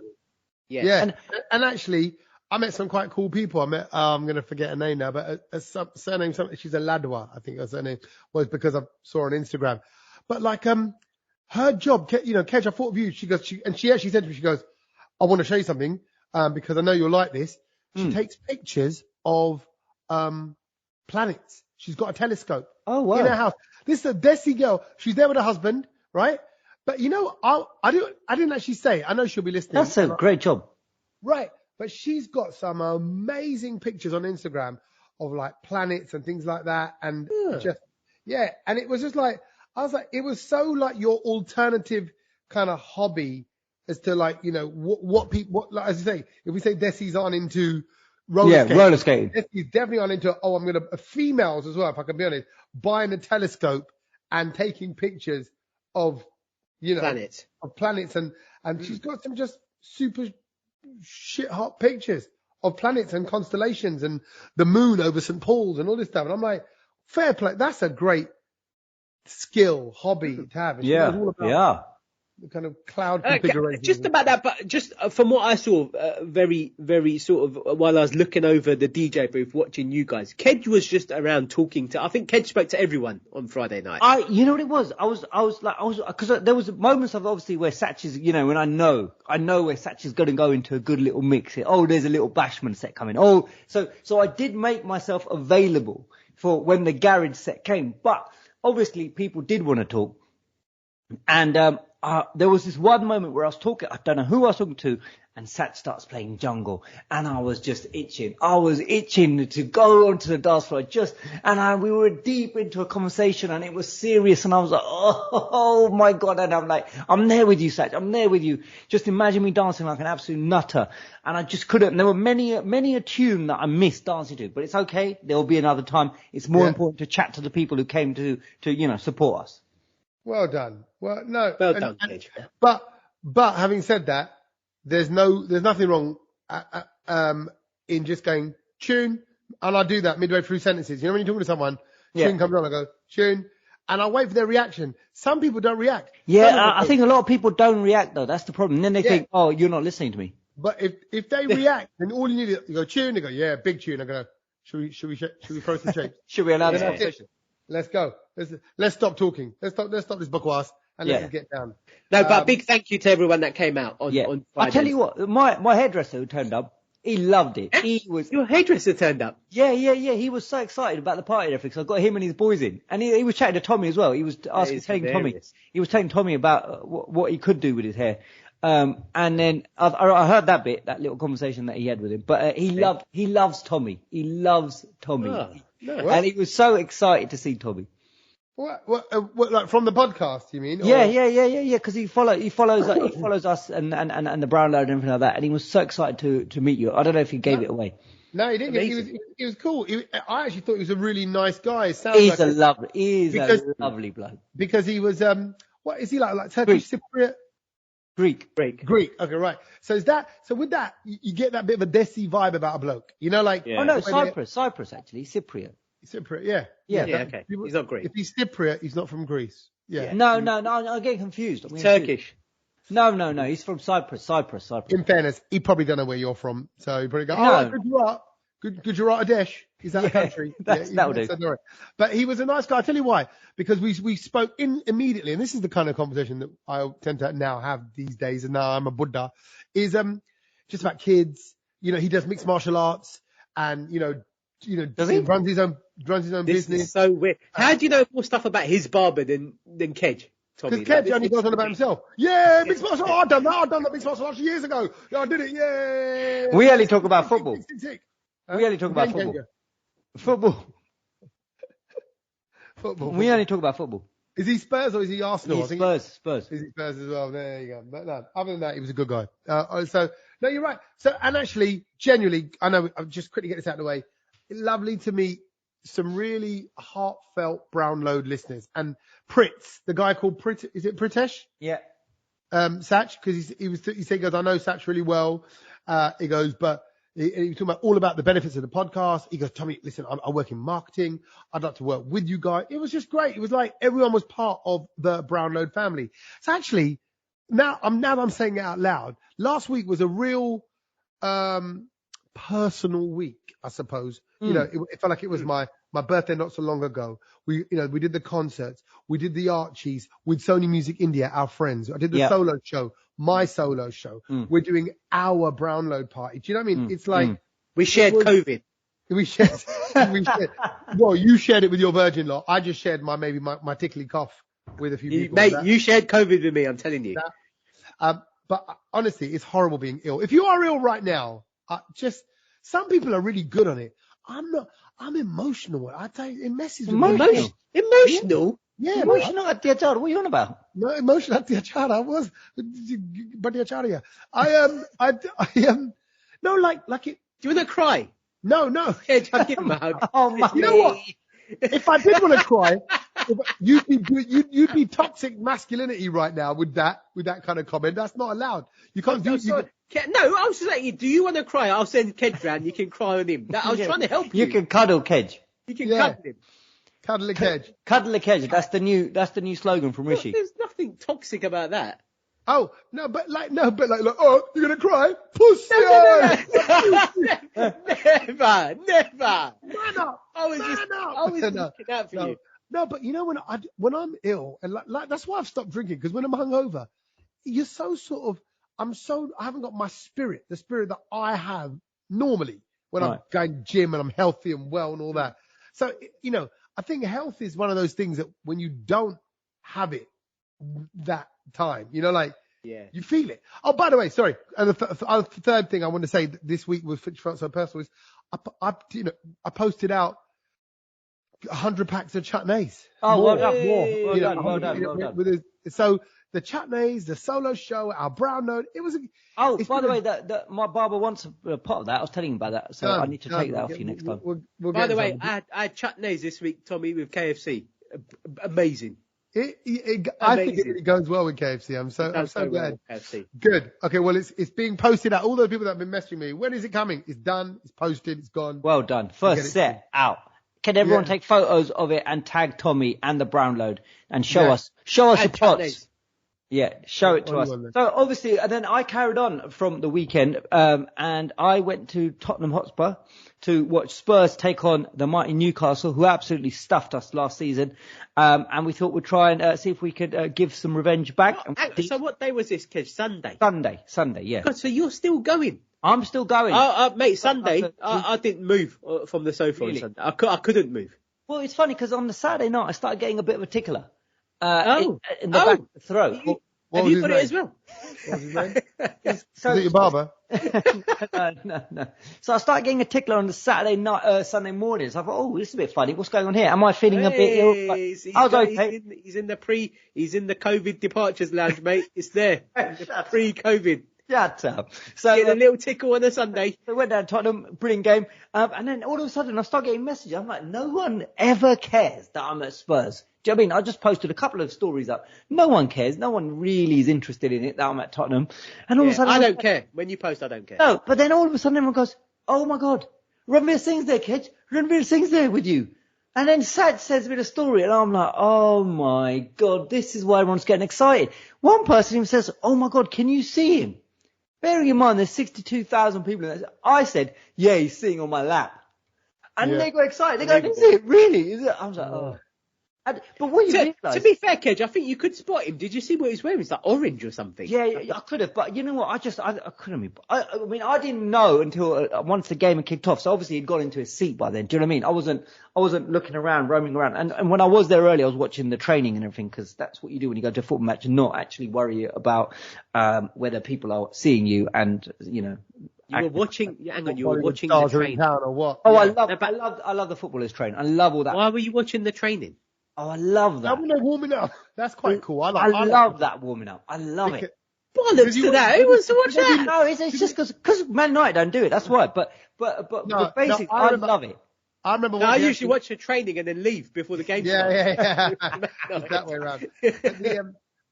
Yeah. And actually, I met some quite cool people. I met, I'm going to forget her name now, but a surname, she's a Ladwa, I think her surname was, because I saw her on Instagram. But like, her job, Kej, I thought of you. She goes, she actually said to me, she goes, I want to show you something, because I know you'll like this. She takes pictures of, planets. She's got a telescope. Oh, wow. In her house. This is a Desi girl. She's there with her husband, right? But I didn't actually say, I know she'll be listening. That's a great job. Right. But she's got some amazing pictures on Instagram of like planets and things like that. And and it was just like, I was like, it was so like your alternative kind of hobby as to like, what people, like, as you say, if we say Desi's on into roller skating. Desi's definitely on into, females as well, if I can be honest, buying a telescope and taking pictures of, planets. Of planets. And she's got some just super shit hot pictures of planets and constellations and the moon over St. Paul's and all this stuff. And I'm like, fair play. That's a great skill, hobby to have. And all about the kind of cloud configuration. Just about that, but just from what I saw, very, very sort of, while I was looking over the DJ booth, watching you guys, Kej was just around talking to, I think Kej spoke to everyone on Friday night. You know what it was? I was because there was moments of obviously where Sach is, when I know where Sach is going to go into a good little mix here. Oh, there's a little Bashman set coming. Oh, so I did make myself available for when the garage set came, but obviously people did want to talk. And, there was this one moment where I was talking, I don't know who I was talking to, and Sach starts playing Jungle, and I was just itching. I was itching to go onto the dance floor, and we were deep into a conversation, and it was serious, and I was like, oh my God, and I'm like, I'm there with you, Sach, I'm there with you. Just imagine me dancing like an absolute nutter, and I just couldn't. There were many a tune that I missed dancing to, but it's okay. There will be another time. It's more important to chat to the people who came to support us. Well done. Well, no. Well done, Kej. But having said that, there's nothing wrong in just going tune, and I do that midway through sentences. When you're talking to someone, tune comes on, I go tune, and I wait for their reaction. Some people don't react. Yeah, I think a lot of people don't react though. That's the problem. And then they think, oh, you're not listening to me. But if they react, then all you need is you go tune. They go, yeah, big tune. I go, should we throw some shapes? Should we allow this conversation? Let's go. Let's stop talking. Let's stop this bakwas and let's get down. No, but big thank you to everyone that came out on Friday. I tell you what, my hairdresser who turned up, he loved it. Your hairdresser turned up. Yeah. He was so excited about the party and everything. So I got him and his boys in, and he was chatting to Tommy as well. He was telling Tommy about what he could do with his hair. And then I heard that little conversation that he had with him. But he loves Tommy. He loves Tommy. Oh, no. And he was so excited to see Tommy. What, like from the podcast, you mean? Yeah. Because he follows us and the Brownload and everything like that. And he was so excited to meet you. I don't know if he gave it away. No, he didn't. He was cool. I actually thought he was a really nice guy. He's a lovely bloke. Because he was, what is he like Turkish Cypriot? Greek. Okay, right. So with that, you get that bit of a Desi vibe about a bloke. Oh no, Cyprus actually, Cypriot. Yeah. Okay. He's not Greek. If he's Cypriot, he's not from Greece. Yeah. No, I'm getting confused. Turkish. No, he's from Cyprus. In fairness, he probably don't know where you're from, so he probably go, good Gujarat Desh. Is that a country? That'll do. But he was a nice guy. I'll tell you why. Because we spoke immediately, and this is the kind of conversation that I tend to now have these days, and now I'm a Buddha, is just about kids. You know, he does mixed martial arts, and does he? runs his own This business. is so weird. How do you know more stuff about his barber than Kej? Because Kej only goes on about himself. Yeah, mixed martial arts. I've done that mixed martial arts years ago. Yeah, I did it. Yeah. We only talk about football. We only talk about football. Football. We only talk about football. Is he Spurs or is he Arsenal? He's Spurs. Is he Spurs as well? There you go. But no, other than that, he was a good guy. So no, you're right. So, and actually, genuinely, I know I'll just quickly get this out of the way. Lovely to meet some really heartfelt Brownload listeners. And Pritz, the guy called is it Pritesh? Yeah. Sach, because he said, he goes, I know Sach really well. He goes, but he was talking all about the benefits of the podcast. He goes, Tommy, listen, I work in marketing. I'd like to work with you guys. It was just great. It was like everyone was part of the Brownload family. So actually, now I'm saying it out loud. Last week was a real personal week, I suppose. It felt like it was my birthday not so long ago. We did the concerts. We did the Archies with Sony Music India, our friends. I did the solo show, my solo show. We're doing our Brownload party. Do you know what I mean? It's like we shared COVID. We shared. Well, you shared it with your virgin lot. I just shared my tickly cough with a few people. Mate, you shared COVID with me. I'm telling you. But honestly, it's horrible being ill. If you are ill right now, some people are really good on it. I'm not. I'm emotional. I tell you, it messes with me. Emotional? Yeah. Emotional at the Achara. What are you on about? No, emotional at the Achara. I was, but the Acharya. No, like it. Do you want to cry? No. Yeah, just give him a hug. Oh my. You know what? If I did want to cry, you'd be toxic masculinity right now with that kind of comment. That's not allowed. You can't do. No, I was just saying, do you want to cry? I'll send Kej round. You can cry on him. I was trying to help you. You can cuddle Kej. You can cuddle him. Cuddle a Kej. Cuddle a Kej. That's the new slogan from Rishi. There's nothing toxic about that. Oh no, but oh, you're gonna cry, pussy. Never. Man up. I was looking out for you. No, but you know when I'm ill and like that's why I've stopped drinking, because when I'm hungover, you're so sort of I haven't got my spirit, the spirit that I have normally when I'm going gym and I'm healthy and well and all that. So I think health is one of those things that when you don't have it that time, you feel it. Oh, by the way, sorry. And the third thing I want to say this week was felt so personal is I posted out 100 packs of chutneys. Oh, well done. Well done. So the chutneys, the solo show, our Brownload, it was. By the way, my barber wants a pot of that. I was telling him about that, so I need to take that off you next time. By the way, I had chutneys this week, Tommy, with KFC. Amazing. I think it really goes well with KFC. I'm so glad. KFC. Good. Okay. Well, it's being posted out. All those people that have been messaging me. When is it coming? It's done. It's posted. It's gone. Well done. First set out. Can everyone take photos of it and tag Tommy and the Brownload and show us the plots? Yeah, show it to us. So obviously, and then I carried on from the weekend, and I went to Tottenham Hotspur to watch Spurs take on the mighty Newcastle, who absolutely stuffed us last season. And we thought we'd try and see if we could give some revenge back. So what day was this, Kej? Sunday? Sunday, yeah. God, so you're still going? I'm still going. Mate, Sunday, I didn't move from the sofa on Sunday. I couldn't move. Well, it's funny because on the Saturday night, I started getting a bit of a tickler. In the back of the throat. Have you got it as well? What was his name? Is it your barber? No. So I started getting a tickler on the Saturday night, Sunday morning. So I thought, this is a bit funny. What's going on here? Am I feeling a bit ill? I was okay. He's in the COVID departures lounge, mate. It's there. Pre-COVID. Shut up. So get a little tickle on a Sunday. So went down to Tottenham, brilliant game. And then all of a sudden I start getting messages. I'm like, no one ever cares that I'm at Spurs. Do you know what I mean? I just posted a couple of stories up. No one cares. No one really is interested in it that I'm at Tottenham. And all of a sudden I don't care. When you post, I don't care. No, but then all of a sudden everyone goes, oh my God, Ranveer Singh's there, Kej. Ranveer Singh's there with you. And then Sach says a bit of story, and I'm like, oh my God, this is why everyone's getting excited. One person even says, oh my God, can you see him? bearing in mind there's 62,000 people in that. I said, yeah, he's sitting on my lap. And they got excited. They go, is it really? Is it? I was like, oh. But what you realise... To be fair, Kej, I think you could spot him. Did you see what he was wearing? It's like orange or something. Yeah, I could have. But you know what? I couldn't. I mean, I didn't know until once the game had kicked off. So obviously he'd got into his seat by then. Do you know what I mean? I wasn't looking around, roaming around. And when I was there early, I was watching the training and everything, because that's what you do when you go to a football match, and not actually worry about whether people are seeing you and, you know... You were watching the training. Or what? Oh, yeah. I love the footballers training. I love all that. Why were you watching the training? Oh, I love that. When they're warming up, that's quite cool. I love that warming up. I love it. Bollocks to that. Who wants to watch that? No, it's just because Man United don't do it. That's why. But basically, I love it. I remember. I usually watch the training and then leave before the game starts. Yeah. It's that way around.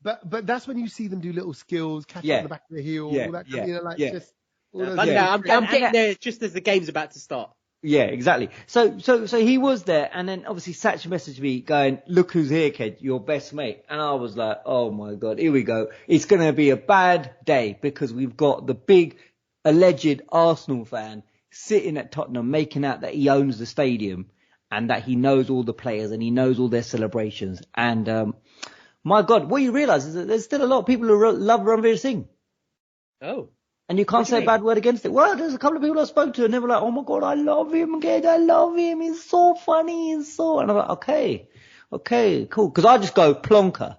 But that's when you see them do little skills, catch on the back of the heel, all that. You know, like just. I'm getting there just as the game's about to start. Yeah, exactly. So he was there, and then obviously Sach messaged me going, "Look who's here, Kej, your best mate." And I was like, "Oh my god, here we go. It's going to be a bad day because we've got the big alleged Arsenal fan sitting at Tottenham making out that he owns the stadium and that he knows all the players and he knows all their celebrations." And my god, what you realise is that there's still a lot of people who love Ranveer Singh. Oh. And you can't say a bad word against it. Well, there's a couple of people I spoke to and they were like, "Oh my god, I love him, Kej, I love him. He's so funny, and I'm like, okay, cool. Because I just go plonker.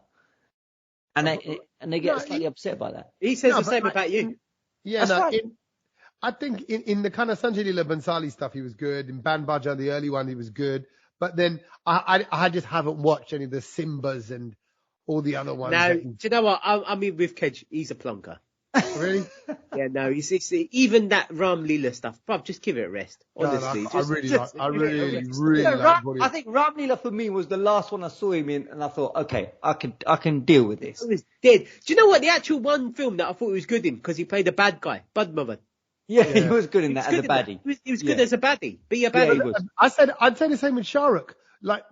And they get slightly upset by that. He says the same about you. Yeah, I think in the kind of Sanjay Leela Bhansali stuff, he was good. In Ban Baja, the early one, he was good. But then I just haven't watched any of the Simbas and all the other ones. Now, do you know what? I mean, with Kej, he's a plonker. Really? Yeah, no, it's even that Ram Leela stuff, bruv, just give it a rest. Honestly, I really like I think Ram Leela for me was the last one I saw him in, and I thought, okay, I can deal with this. It was dead. Do you know what? The actual one film that I thought he was good in, because he played a bad guy, Budmavan. Yeah, he was good in that as a baddie. He was good as a baddie. Be a baddie. Yeah, I'd say the same with Shah Rukh. Like,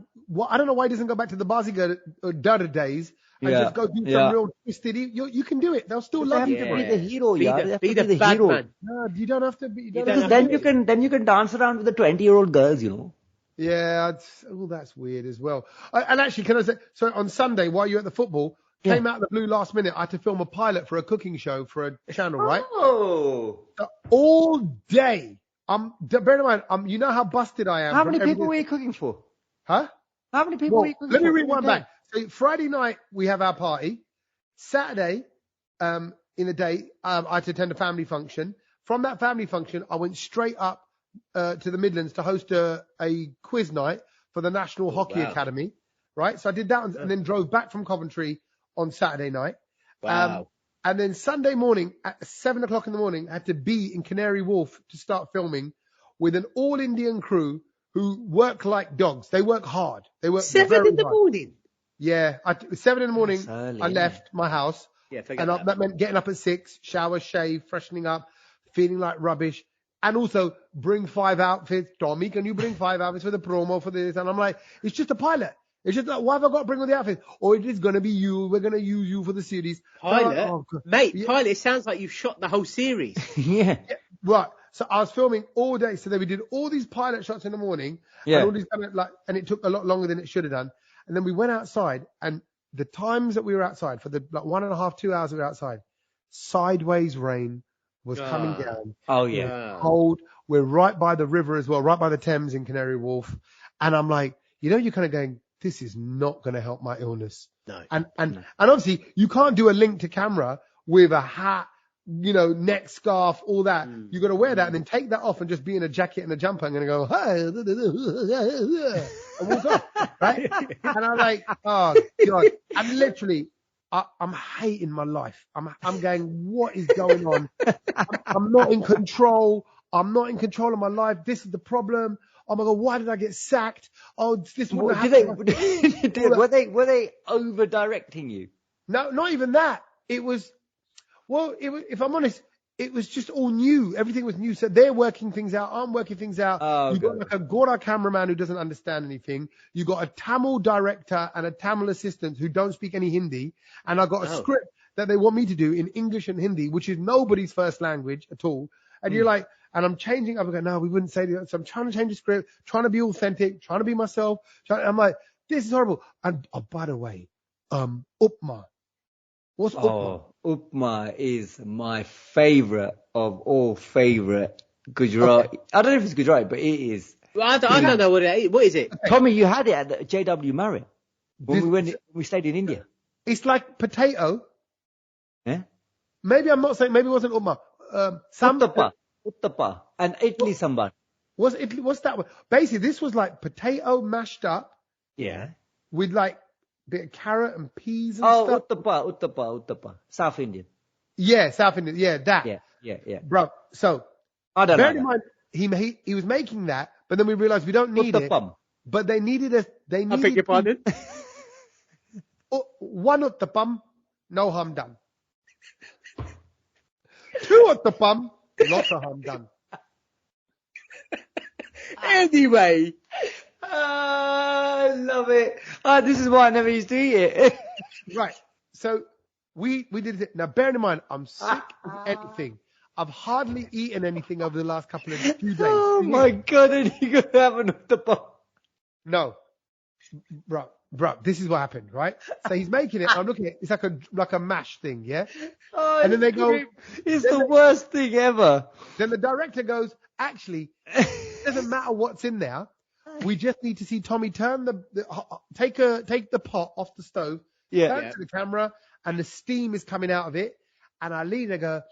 I don't know why he doesn't go back to the Bazigar Dada days. And just go do some real twisted. You can do it. They'll still love you. Be the hero, be the bad hero. Man. No, you don't have to be. Then you can dance around with the 20-year-old girls, you know. Yeah, that's weird as well. And actually, can I say? So on Sunday, while you were at the football, came out of the blue last minute. I had to film a pilot for a cooking show for a channel, right? Oh. All day. Bear in mind, you know how busted I am. How many people were you cooking for? Huh? How many people were you cooking for? Let me rewind back. So Friday night we have our party. Saturday, in the day, I had to attend a family function. From that family function, I went straight up to the Midlands to host a quiz night for the National Hockey Academy. Right, so I did that and then drove back from Coventry on Saturday night. Wow. And then Sunday morning at 7:00 in the morning, I had to be in Canary Wharf to start filming with an all-Indian crew who work like dogs. They work hard. They work 7 in the morning. Yeah, 7 in the morning, early, I left my house. Yeah, that meant getting up at 6, shower, shave, freshening up, feeling like rubbish. And also bring 5 outfits. Tommy, can you bring 5 outfits for the promo for this? And I'm like, it's just a pilot. It's just like, why have I got to bring all the outfits? Or it is going to be you. We're going to use you for the series. Pilot? Pilot, it sounds like you've shot the whole series. Yeah. Right. So I was filming all day. So then we did all these pilot shots in the morning. Yeah. And all these and it took a lot longer than it should have done. And then we went outside, and the times that we were outside, for the 1.5, 2 hours we were outside, sideways rain was coming down. Oh, yeah. Cold. We're right by the river as well, right by the Thames in Canary Wharf. And I'm like, you're kind of going, this is not going to help my illness. No. And obviously, you can't do a link to camera with a hat, neck scarf, all that. You got to wear that and then take that off and just be in a jacket and a jumper and go, hey, and walk off, right? And I'm like, oh God, I'm literally, I'm hating my life. I'm going, what is going on? I'm not in control. I'm not in control of my life. This is the problem. Oh my God, why did I get sacked? Oh, this wouldn't happen. Were they over directing you? No, not even that. It was, if I'm honest, it was just all new. Everything was new. So they're working things out. I'm working things out. You've got like a Gora cameraman who doesn't understand anything. You got a Tamil director and a Tamil assistant who don't speak any Hindi. And I got a script that they want me to do in English and Hindi, which is nobody's first language at all. And you're like, and I'm changing. I'm going, no, we wouldn't say that. So I'm trying to change the script, trying to be authentic, trying to be myself. I'm like, this is horrible. And by the way, upma. What's upma? Upma is my favorite of all favorite Gujarati. Okay. I don't know if it's Gujarati, but it is. Well, I don't know what it is. What is it? Okay. Tommy, you had it at the JW Marriott when we stayed in India. It's like potato. Yeah. Maybe I'm not saying. Maybe it wasn't upma. Utthapam and idli sambar. What's that one? Basically, this was like potato mashed up. Yeah. With like a bit of carrot and peas and stuff. Utthapam. South Indian. Yeah, South Indian. Yeah, that. Yeah. Bro, so bear in mind, he was making that, but then we realized we don't need it. But they needed us. I beg your pardon. One Utthapam, no harm done. 2 Utthapam, lots of harm done. Anyway. I love it. This is why I never used to eat it. Right. So we did it. Now, bear in mind, I'm sick of anything. I've hardly eaten anything over the last few days. Oh my God, and you're going to have an Utthapam. No. Bro, this is what happened, right? So he's making it, and I'm looking at it, it's like a mash thing, yeah? Oh, and then they go... It's the worst thing ever. Then the director goes, actually, it doesn't matter what's in there. We just need to see Tommy turn take the pot off the stove, turn it to the camera, and the steam is coming out of it. And I lean and go,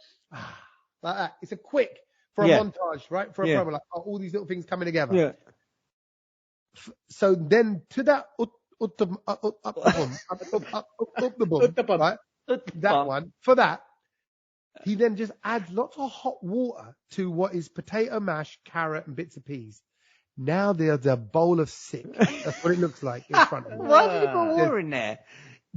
like that. It's a quick for a montage, right? For a promo, like all these little things coming together. Yeah. So then to that Utthapam, right? That one, for that, he then just adds lots of hot water to what is potato mash, carrot, and bits of peas. Now there's a bowl of sick. That's what it looks like in front of me. Why did you put water in there?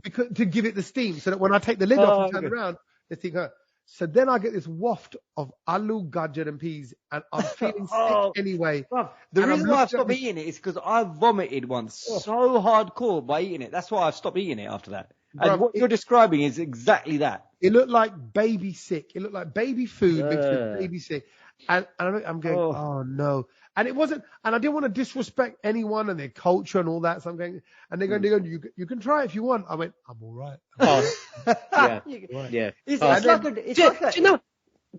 Because to give it the steam, so that when I take the lid off and turn around, the thing hurt. So then I get this waft of aloo, gajar, and peas, and I'm feeling sick anyway. The reason why I've stopped eating it is because I vomited once so hardcore by eating it. That's why I've stopped eating it after that. And what you're describing is exactly that. It looked like baby sick. It looked like baby food mixed with baby sick. And I'm going, oh no. And it wasn't, and I didn't want to disrespect anyone and their culture and all that. So I'm going, and they're going, you can try if you want. I went, I'm all right. Yeah. It's you know,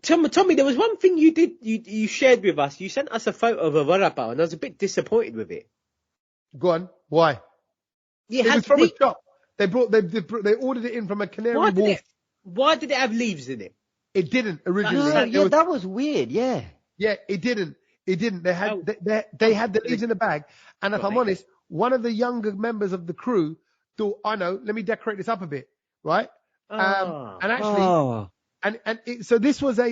Tommy, there was one thing you did, you shared with us. You sent us a photo of a vada pav, and I was a bit disappointed with it. Go on. Why? It was from a shop. They ordered it in from a Canary Wharf. Why did it have leaves in it? It didn't originally. That was weird. Yeah, it didn't. They had they had the leaves in the bag, and if I'm honest, one of the younger members of the crew thought, I know, let me decorate this up a bit, right? And actually, so this was a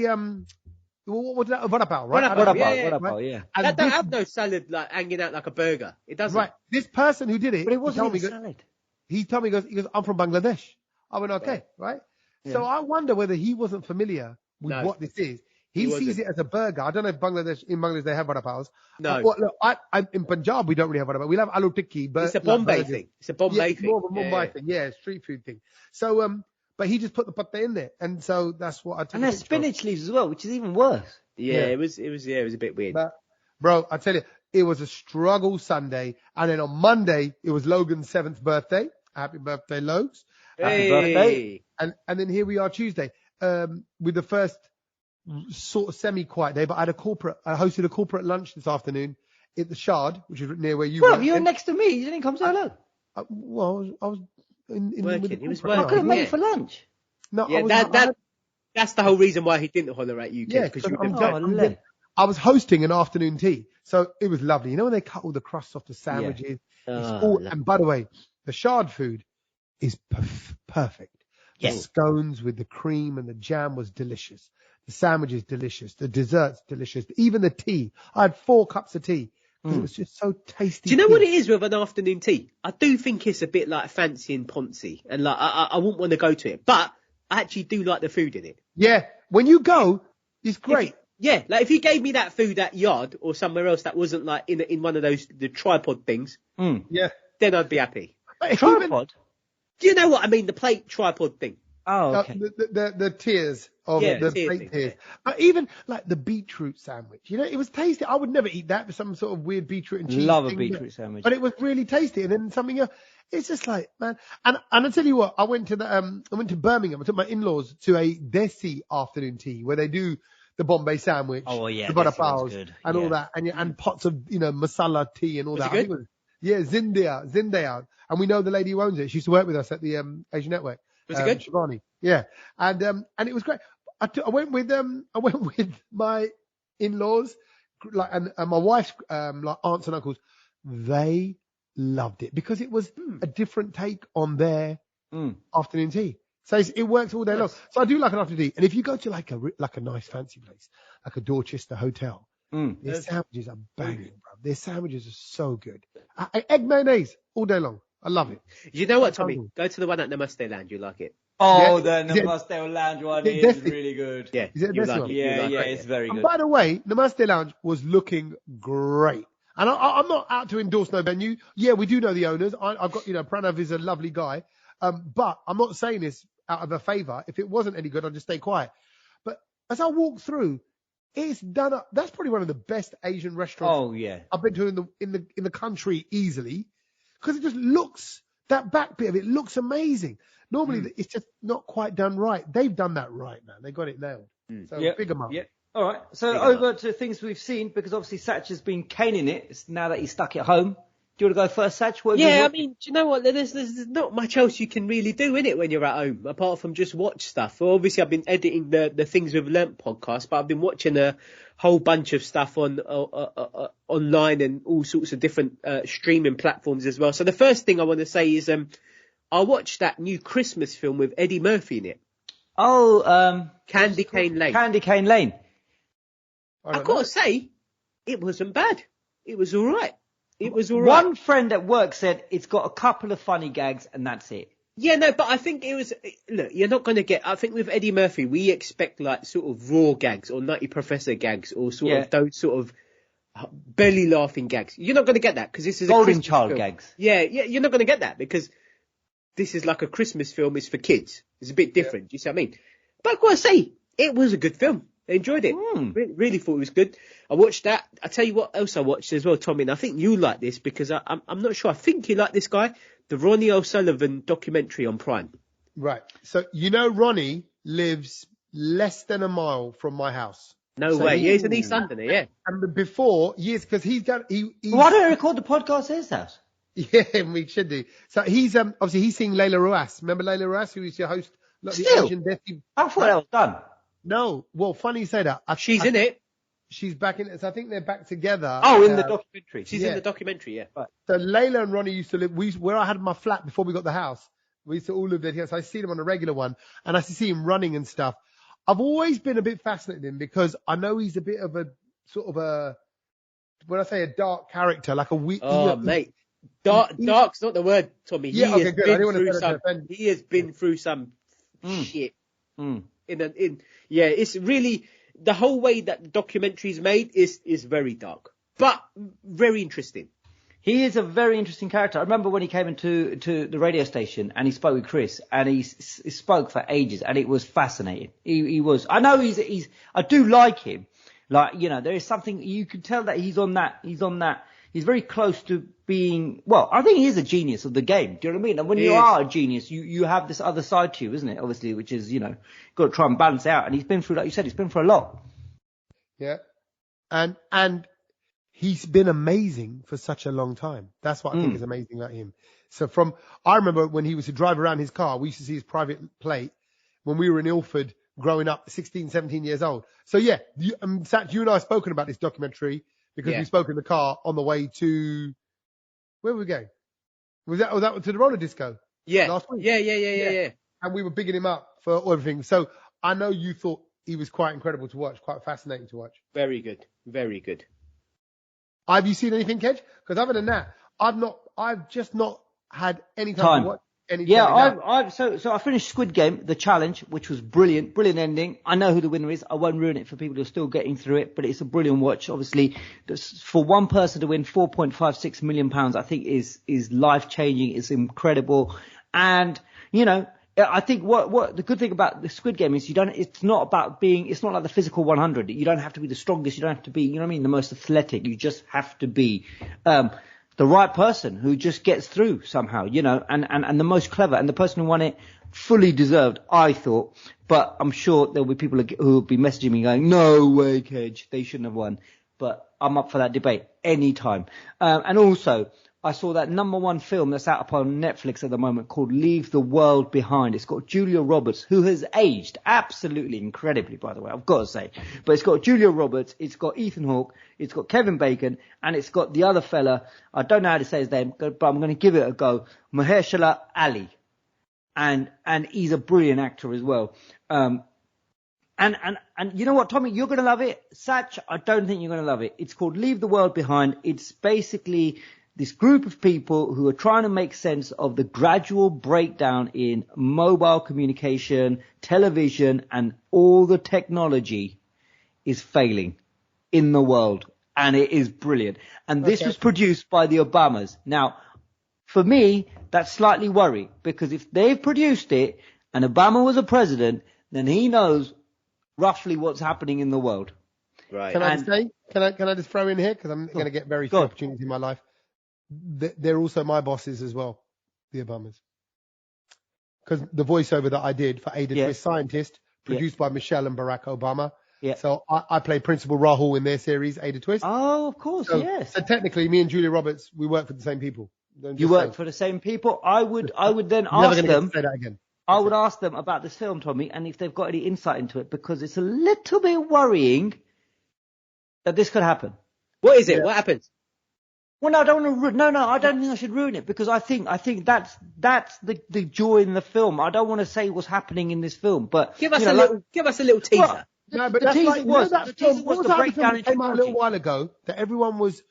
what was that? A vada pav, right? Vada pav, yeah. And that don't have no salad like hanging out like a burger. It doesn't. Right. This person who did it, but it wasn't even salad. He told me, he goes, I'm from Bangladesh. I went, okay, right? Yeah. So I wonder whether he wasn't familiar with what this is. He sees it as a burger. I don't know if in Bangladesh they have vada pavs. No. Look, in Punjab, we don't really have vada pav. We'll have aloo tikki. But it's a Bombay thing. It's a Bombay thing. More of a Mumbai thing. Yeah, street food thing. So, but he just put the patta in there. And so that's what I took. And there's spinach leaves as well, which is even worse. Yeah, it was a bit weird. But, bro, I tell you, it was a struggle Sunday. And then on Monday, it was Logan's 7th birthday. Happy birthday, Logs. Happy birthday. And then here we are Tuesday, with the first sort of semi-quiet day, but I hosted a corporate lunch this afternoon at the Shard, which is near where you were. You were next to me. You didn't come to hello. Well, I was in working. He was I working. could have made it for lunch. No, that's the whole reason why he didn't holler at you, Ken, because I was hosting an afternoon tea, so it was lovely. You know when they cut all the crusts off the sandwiches? And by the way, the Shard food is perfect. The scones with the cream and the jam was delicious. The sandwich is delicious. The dessert's delicious. Even the tea. I had 4 cups of tea. It was just so tasty. Do you know what it is with an afternoon tea? I do think it's a bit like fancy and poncy, and like I wouldn't want to go to it, but I actually do like the food in it. Yeah, when you go, it's great. Like if you gave me that food at Yard or somewhere else that wasn't like in one of the tripod things, then I'd be happy. Tripod? Do you know what I mean? The plate tripod thing. Oh, okay. The tears of the fake tears. Even like the beetroot sandwich, it was tasty. I would never eat that with some sort of weird beetroot and cheese. Love a beetroot sandwich. But it was really tasty. And then something else. It's just like, man. And I tell you what, I went to Birmingham. I took my in-laws to a desi afternoon tea where they do the Bombay sandwich, the butter paos, and all that, and pots of masala tea and all that. Was it good? Zindia. And we know the lady who owns it. She used to work with us at the Asian Network. Was it good? Shivani. Yeah. And it was great. I went with my in-laws, and my wife's aunts and uncles. They loved it because it was a different take on their afternoon tea. So it works all day long. So I do like an afternoon tea. And if you go to like a nice fancy place, like a Dorchester hotel, their sandwiches are banging, bro. Their sandwiches are so good. Egg mayonnaise all day long. I love it. You know what, Tommy? Go to the one at Namaste Lounge. You like it. Oh, the Namaste Lounge one is really good. Yeah, is it you like one? it. It's very good. And by the way, Namaste Lounge was looking great. And I'm not out to endorse no venue. Yeah, we do know the owners. I've got, Pranav is a lovely guy. But I'm not saying this out of a favour. If it wasn't any good, I'd just stay quiet. But as I walk through, it's done up. That's probably one of the best Asian restaurants I've been to in the country easily. Because it just looks, that back bit of it looks amazing. Normally, it's just not quite done right. They've done that right, man. They got it nailed. So big them up. Yeah. All right. So over to things we've seen, because obviously Sach has been caning it now that he's stuck at home. Do you want to go first, Sach? I mean, do you know what? There's not much else you can really do in it when you're at home, apart from just watch stuff. Well, obviously, I've been editing the Things We've Learnt podcast, but I've been watching a whole bunch of stuff on online and all sorts of different streaming platforms as well. So the first thing I want to say is I watched that new Christmas film with Eddie Murphy in it. Oh, Candy Cane Lane. Candy Cane Lane. I've got to say, it wasn't bad. It was all right. It was all right. One friend at work said it's got a couple of funny gags and that's it. Yeah, no, but I think it was, look, you're not going to get, I think with Eddie Murphy, we expect like sort of raw gags or Nutty Professor gags or sort of those sort of belly laughing gags. You're not going to get that because this is Golden a Christmas Child film. gags. Yeah, you're not going to get that because this is like a Christmas film. It's for kids. It's a bit different. Do you see what I mean? But I've got to say, it was a good film. I enjoyed it. Really thought it was good. I watched that. I tell you what else I watched as well, Tommy, and I think you like this because I'm not sure. I think you like this guy, the Ronnie O'Sullivan documentary on Prime. Right. So, Ronnie lives less than a mile from my house. No way. He's in East London, yeah. And before, yes, because he's got... Why don't I record the podcast at his house? Yeah, we should do. So he's, obviously he's seeing Layla Ruas. Remember Layla Ruas, who used to host the Asian Desi? I thought that was done. No. Well, funny you say that. She's in it. She's back in it. So I think they're back together. Oh, in the documentary. She's in the documentary, yeah. Right. So Layla and Ronnie used to live, where I had my flat before we got the house, we used to all live there here. So I see them on a regular one and I see him running and stuff. I've always been a bit fascinated with him because I know he's a bit of a sort of a, when I say a dark character, like a weak. Oh, mate. Dark's not the word, Tommy. He has been through some shit. It's really, the whole way that the documentary is made is very dark, but very interesting. He is a very interesting character. I remember when he came into the radio station and he spoke with Chris and he spoke for ages and it was fascinating. He was, I know I do like him. Like, there is something, you can tell that he's on that, he's very close to being, well, I think he is a genius of the game. Do you know what I mean? And when you are a genius, you have this other side to you, isn't it? Obviously, which is, got to try and balance out. And he's been through, like you said, he's been through a lot. Yeah. And he's been amazing for such a long time. That's what I think is amazing about him. So I remember when he was to drive around his car, we used to see his private plate when we were in Ilford growing up, 16, 17 years old. So yeah, Sach, you and I have spoken about this documentary because we spoke in the car on the way to, where were we going? Was that to the roller disco? Yeah. Last week? Yeah. And we were bigging him up for everything. So I know you thought he was quite incredible to watch, quite fascinating to watch. Very good. Very good. Have you seen anything, Kej? Because other than that, I've just not had any time to watch any. Yeah, so I finished Squid Game, the challenge, which was brilliant ending. I know who the winner is. I won't ruin it for people who are still getting through it, but it's a brilliant watch. Obviously, for one person to win £4.56 million, I think is life changing. It's incredible, and I think what the good thing about the Squid Game is it's not like the physical 100. You don't have to be the strongest. You don't have to be, you know what I mean, the most athletic. You just have to be, the right person who just gets through somehow, you know, and the most clever, and the person who won it fully deserved, I thought. But I'm sure there'll be people who will be messaging me going, no way, Kej, they shouldn't have won. But I'm up for that debate anytime. And also, I saw that #1 film that's out upon Netflix at the moment called Leave the World Behind. It's got Julia Roberts, who has aged absolutely incredibly, by the way, I've got to say. But it's got Julia Roberts, it's got Ethan Hawke, it's got Kevin Bacon, and it's got the other fella, I don't know how to say his name, but I'm going to give it a go, Mahershala Ali. And he's a brilliant actor as well. And you know what, Tommy, you're going to love it. Sach, I don't think you're going to love it. It's called Leave the World Behind. It's basically this group of people who are trying to make sense of the gradual breakdown in mobile communication, television, and all the technology is failing in the world. And it is brilliant. And this was produced by the Obamas. Now, for me, that's slightly worrying, because if they've produced it and Obama was a president, then he knows roughly what's happening in the world. Right. Can I just throw in here, because I'm going to get very few opportunities in my life. They're also my bosses as well, the Obamas. Because the voiceover that I did for Ada Twist Scientist, produced by Michelle and Barack Obama. Yeah. So I play Principal Rahul in their series, Ada Twist. Oh, of course, yes. So technically, me and Julia Roberts, we work for the same people. You work for the same people? I would then ask them. Say that again. I would ask them about this film, Tommy, and if they've got any insight into it, because it's a little bit worrying that this could happen. What is it? Yeah. What happens? Well, no, I don't want to. I don't think I should ruin it, because I think that's the joy in the film. I don't want to say what's happening in this film, but give us a little teaser. Well, no, but the teaser was the breakdown in came out a little while ago that everyone was.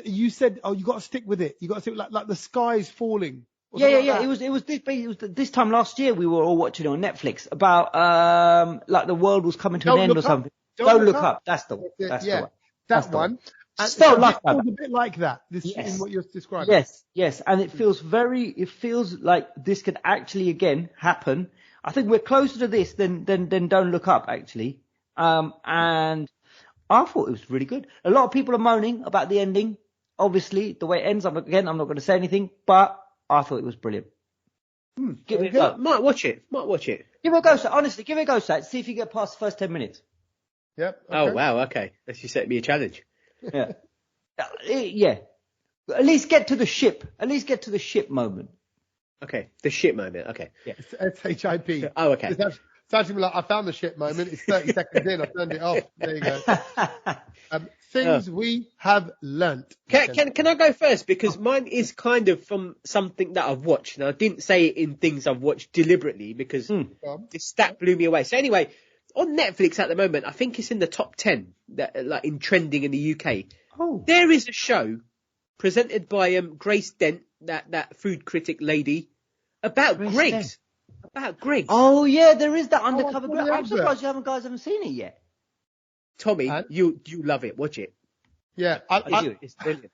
You said, you got to stick with it. You got to stick like the sky's falling. Yeah. It was this time last year we were all watching it on Netflix about like the world was coming to an end or something. Don't look up. That's the one. That's the one. And so like that. It was a bit like that. In what you're describing. Yes, and it feels like this could actually again happen. I think we're closer to this than Don't Look Up actually. And I thought it was really good. A lot of people are moaning about the ending. Obviously, the way it ends. I'm not going to say anything, but I thought it was brilliant. Give it a go. Might watch it. Give it a go, Sat. Honestly, give it a go, Sat. See if you get past the first 10 minutes. Yep. Okay. Oh wow. Okay. That's you set me a challenge. Yeah. Yeah. At least get to the ship. Moment. Okay. The ship moment. Okay. Yeah. It's SHIP. Oh, okay. It's actually like I found the ship moment. It's 30 seconds in. I turned it off. There you go. Things we have learnt. Can I go first? Because mine is kind of from something that I've watched. Now, I didn't say it in things I've watched deliberately because this stat blew me away. So anyway, on Netflix at the moment, I think it's in the top 10 that like in trending in the UK. Oh. There is a show presented by Grace Dent, that food critic lady, about Greggs. About Greggs. Oh yeah, there is that undercover. I'm surprised you haven't seen it yet. Tommy, you love it. Watch it. Yeah, I do. It's brilliant.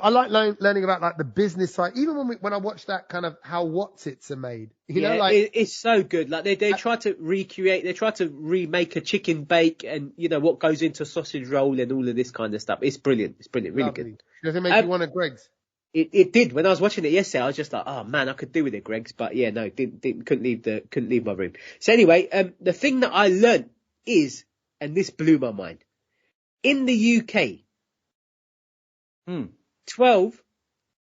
I like learning about like the business side. Even when I watch that kind of how Whatsits are made, you know, like it's so good. Like they try to recreate, they try to remake a chicken bake, and you know what goes into sausage roll and all of this kind of stuff. It's brilliant. It's brilliant. Really good. Does it make you want a Greggs? It did. When I was watching it yesterday, I was just like, oh man, I could do with it, Greggs. But yeah, no, couldn't leave my room. So anyway, the thing that I learned is, and this blew my mind, in the UK, 12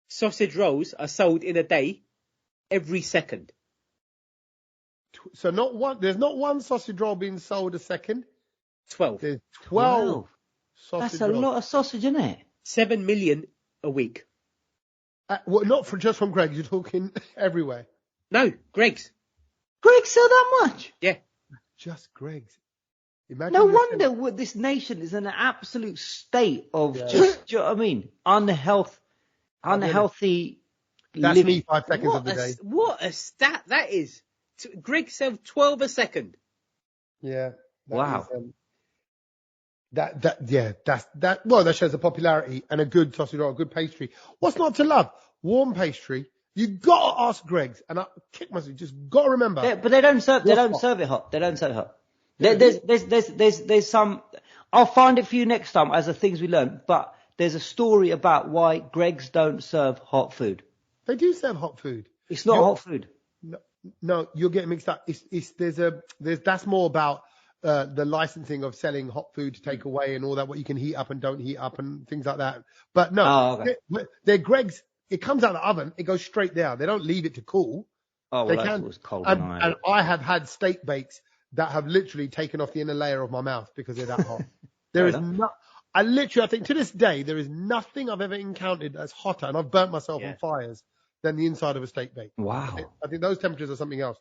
sausage rolls are sold in a day, every second. So there's not one sausage roll being sold a second. 12. There's 12 sausage rolls. That's a lot of sausage, isn't it? 7 million a week. Well, not just from Greggs, you're talking everywhere. No, Greggs. Greggs sell that much? Yeah. Just Greggs. Imagine no wonder this nation is in an absolute state of just, do you know what I mean? Unhealthy That's living. Me 5 seconds of the day. What a stat that is. Greggs sell 12 a second. Yeah. Wow. That shows the popularity and a good sausage roll, a good pastry. What's not to love? Warm pastry You got to ask Greg's, and I kick myself. Just got to remember. But they don't serve it hot. They don't serve it hot. There's some. I'll find it for you next time as the things we learn. But there's a story about why Greg's don't serve hot food. They do serve hot food. It's not hot food. No, you're getting mixed up. That's more about the licensing of selling hot food to take away and all that, what you can heat up and don't heat up and things like that. But no, they're Greg's. It comes out of the oven. It goes straight there. They don't leave it to cool. Oh, well, that was cold. And I have had steak bakes that have literally taken off the inner layer of my mouth because they're that hot. I think to this day, there is nothing I've ever encountered that's hotter, and I've burnt myself on fires, than the inside of a steak bake. Wow. I think those temperatures are something else.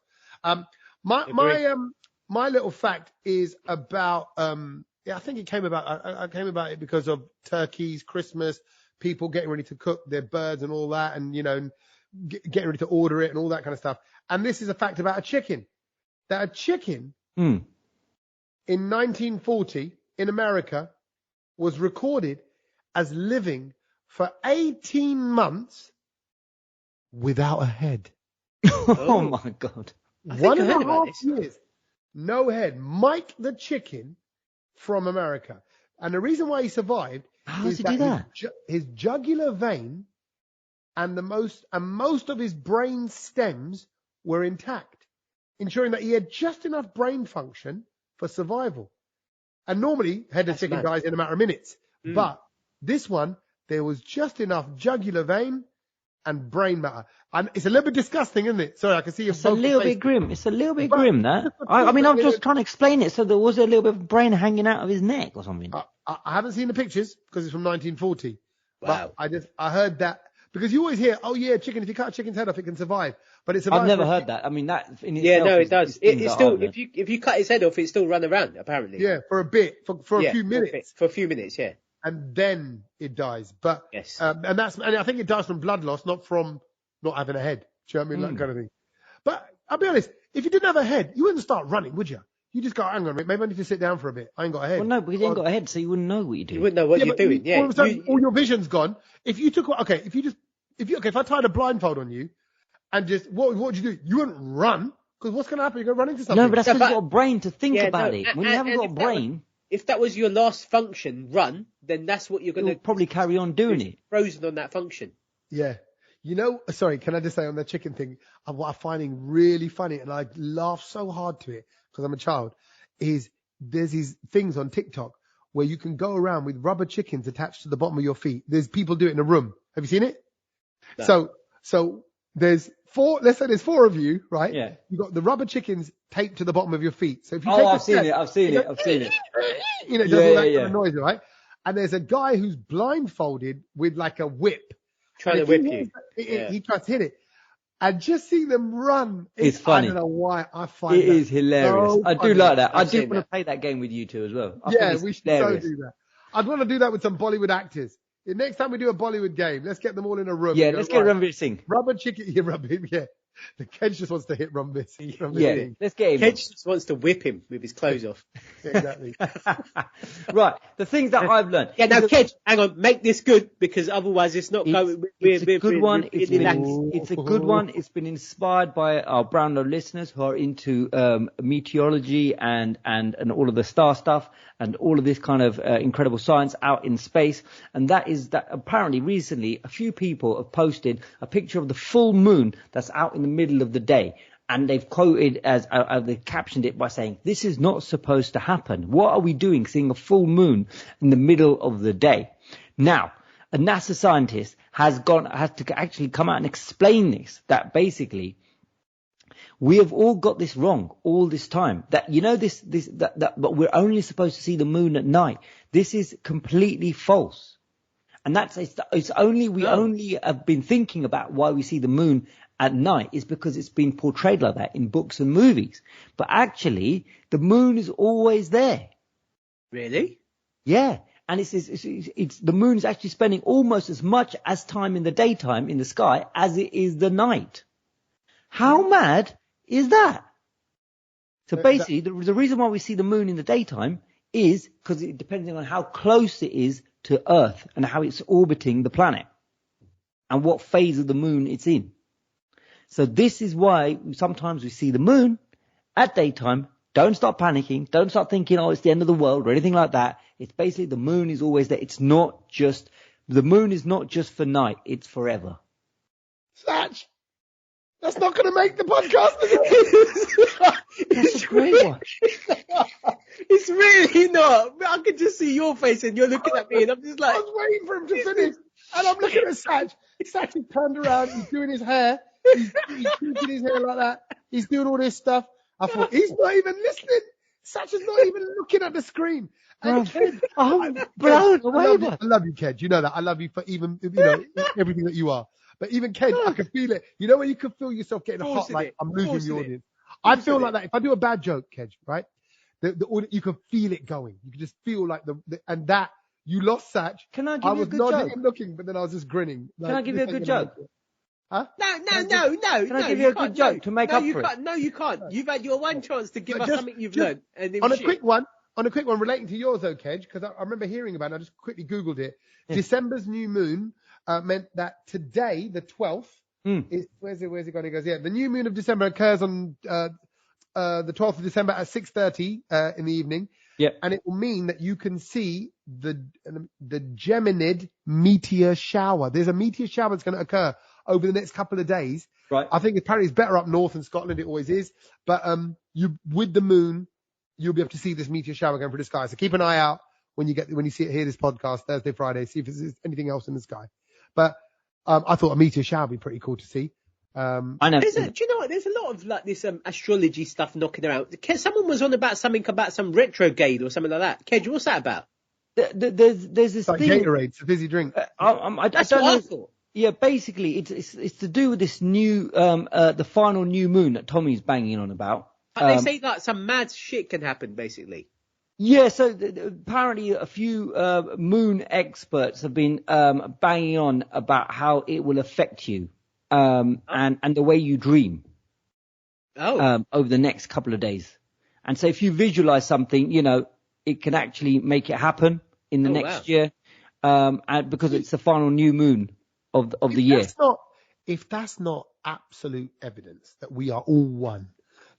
My little fact is about, I think it came about, I came about it because of turkeys, Christmas, people getting ready to cook their birds and all that, and, getting ready to order it and all that kind of stuff. And this is a fact about a chicken. That a chicken in 1940 in America was recorded as living for 18 months without a head. Oh my God. 1.5 years. No head. Mike the chicken from America. And the reason why he survived is that his jugular vein and most of his brain stems were intact, ensuring that he had just enough brain function for survival. And normally, headless chicken dies in a matter of minutes. But this one, there was just enough jugular vein and brain matter. And it's a little bit disgusting, isn't it? Sorry, I can see you. It's a little bit grim. It's a little bit grim, that. I mean, I'm just trying to explain it. So there was a little bit of brain hanging out of his neck or something. I haven't seen the pictures because it's from 1940. Wow. But I heard that because you always hear, oh yeah, chicken. If you cut a chicken's head off, it can survive. But it's I've never heard that. I mean, that in itself. Yeah, no, it does. It's still if you cut his head off, it still run around apparently. Yeah, for a bit, for a few minutes. For a few minutes, yeah. And then it dies. But yes, and I think it dies from blood loss, not from not having a head. Do you know what I mean? That kind of thing. But I'll be honest, if you didn't have a head, you wouldn't start running, would you? You just go, hang on a minute, maybe I need to sit down for a bit. I ain't got a head. Well, no, because you ain't got a head, so you wouldn't know what you're doing. You wouldn't know what you're doing. Yeah. All of a sudden, all your vision's gone. If you took, if I tied a blindfold on you, and just what would you do? You wouldn't run because what's going to happen? You're going to run into something. No, but that's because you've got a brain to think about it. When you haven't got a brain. If that was your last function, run, then that's what you're going to probably carry on doing it. Frozen on that function. Yeah. Sorry, can I just say on the chicken thing, what I'm finding really funny, and I laugh so hard to it because I'm a child, is there's these things on TikTok where you can go around with rubber chickens attached to the bottom of your feet. There's people do it in a room. Have you seen it? No. So there's let's say there's 4 of you, right? Yeah. You've got the rubber chickens taped to the bottom of your feet. So if you I've seen it. I've seen it. it does all that kind of noise, right? And there's a guy who's blindfolded with like a whip. Trying to whip you. He tries to hit it. And just seeing them run, it's funny. I don't know why. I find it is hilarious. So I do like that. I do want to play that game with you two as well. Yeah, we should so do that. I'd want to do that with some Bollywood actors. The next time we do a Bollywood game, let's get them all in a room. Yeah, let's get Ranveer Singh. Rubber chicken, yeah. The Kej just wants to hit Ranveer Singh. Yeah, let's get him. Kej just wants to whip him with his clothes off. Exactly. Right, the things that I've learned. Yeah, now Kej, hang on, make this good because otherwise it's not going. It's a good one. It's a good one. It's been inspired by our Brownload listeners who are into meteorology and all of the star stuff and all of this kind of incredible science out in space. And that is that apparently recently a few people have posted a picture of the full moon that's out in the middle of the day. And they've quoted they've captioned it by saying, this is not supposed to happen. What are we doing seeing a full moon in the middle of the day? Now, a NASA scientist has to actually come out and explain this, that basically we have all got this wrong all this time. That, but we're only supposed to see the moon at night. This is completely false. And we only have been thinking about why we see the moon at night is because it's been portrayed like that in books and movies. But actually, the moon is always there. Really? Yeah. And it's the moon is actually spending almost as much as time in the daytime in the sky as it is the night. How mad is that? So basically, the reason why we see the moon in the daytime is because it depending on how close it is to Earth and how it's orbiting the planet and what phase of the moon it's in. So this is why sometimes we see the moon at daytime. Don't start panicking. Don't start thinking, oh, it's the end of the world or anything like that. It's basically the moon is always there. The moon is not just for night. It's forever. Satch, that's not going to make the podcast, is it? That's a great one. It's really not. I can just see your face and you're looking at me and I'm just like... I was waiting for him to finish. And I'm looking at Satch. Satch has turned around. He's doing his hair. He's tweaking his hair like that. He's doing all this stuff. I thought, he's not even listening. Satch is not even looking at the screen. And Kej, I love you, Kej. You know that. I love you for even, everything that you are. But even Kej, I can feel it. You know when you can feel yourself getting hot, like I'm losing the audience. I feel like that. If I do a bad joke, Kej, right? The audience, you can feel it going. You can just feel like and that you lost Satch. Can I give you a good joke? I was not looking, but then I was just grinning. Can I give you a good joke? Huh? No. Can I give you a good joke to make up for it? No, you can't. You've had your one chance to give us something you've learned. And on a quick one, relating to yours though, Kej, because I remember hearing about it. I just quickly Googled it. Yeah. December's new moon meant that today, the 12th, is, where's it going? He goes, yeah, the new moon of December occurs on the 12th of December at 6:30 in the evening. Yeah. And it will mean that you can see the Geminid meteor shower. There's a meteor shower that's going to occur over the next couple of days. Right. I think apparently it's better up north in Scotland. It always is. But with the moon, you'll be able to see this meteor shower going through the sky. So keep an eye out when you hear this podcast Thursday, Friday. See if there's anything else in the sky. But I thought a meteor shower would be pretty cool to see. I know. Do you know what? There's a lot of like this astrology stuff knocking around. Someone was on about something about some retrograde or something like that. Kej, what's that about? There's this like thing. Gatorade, it's a fizzy drink. That's what I thought. Yeah, basically it's to do with this new the final new moon that Tommy's banging on about. They say like some mad shit can happen, basically. Yeah, so apparently a few moon experts have been banging on about how it will affect you and the way you dream over the next couple of days. And so if you visualize something, it can actually make it happen in the next year and because it's the final new moon of the year. If that's not absolute evidence that we are all one,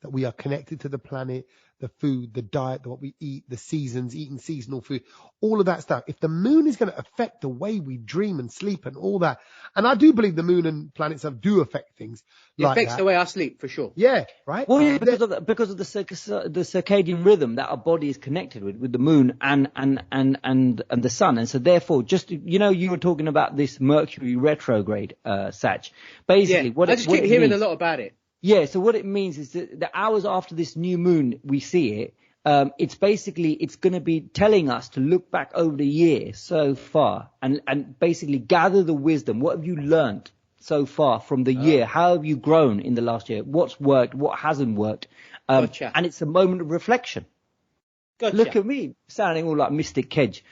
that we are connected to the planet, the food, the diet, what we eat, the seasons, eating seasonal food, all of that stuff. If the moon is going to affect the way we dream and sleep and all that, and I do believe the moon and planets do affect things like that. It affects the way I sleep, for sure. Yeah, right? Well, yeah, because of the circadian rhythm that our body is connected with the moon and the sun. And so therefore, just, you were talking about this Mercury retrograde, Sach. Basically, I just keep hearing a lot about it. Yeah, so what it means is that the hours after this new moon, we see it, it's going to be telling us to look back over the year so far and basically gather the wisdom. What have you learned so far from the year? How have you grown in the last year? What's worked? What hasn't worked? Gotcha. And it's a moment of reflection. Gotcha. Look at me, sounding all like Mystic Kej.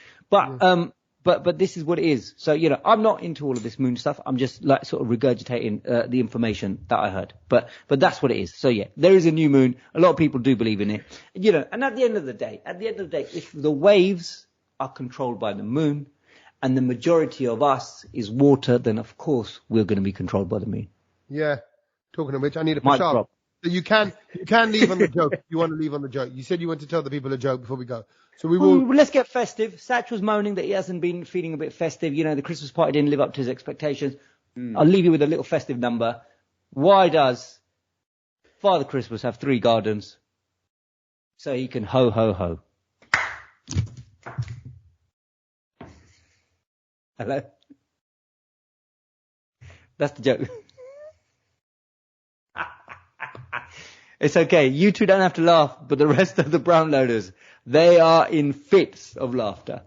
But this is what it is. So, I'm not into all of this moon stuff. I'm just like sort of regurgitating the information that I heard. But that's what it is. So, yeah, there is a new moon. A lot of people do believe in it. And at the end of the day, if the waves are controlled by the moon and the majority of us is water, then of course we're going to be controlled by the moon. Yeah. Talking of which, I need a push up. So you can leave on the joke. You want to leave on the joke. You said you want to tell the people a joke before we go. So we will. Well, let's get festive. Satch was moaning that he hasn't been feeling a bit festive. The Christmas party didn't live up to his expectations. I'll leave you with a little festive number. Why does Father Christmas have 3 gardens? So he can ho, ho, ho. Hello? That's the joke. It's okay. You two don't have to laugh, but the rest of the Brownloaders, they are in fits of laughter.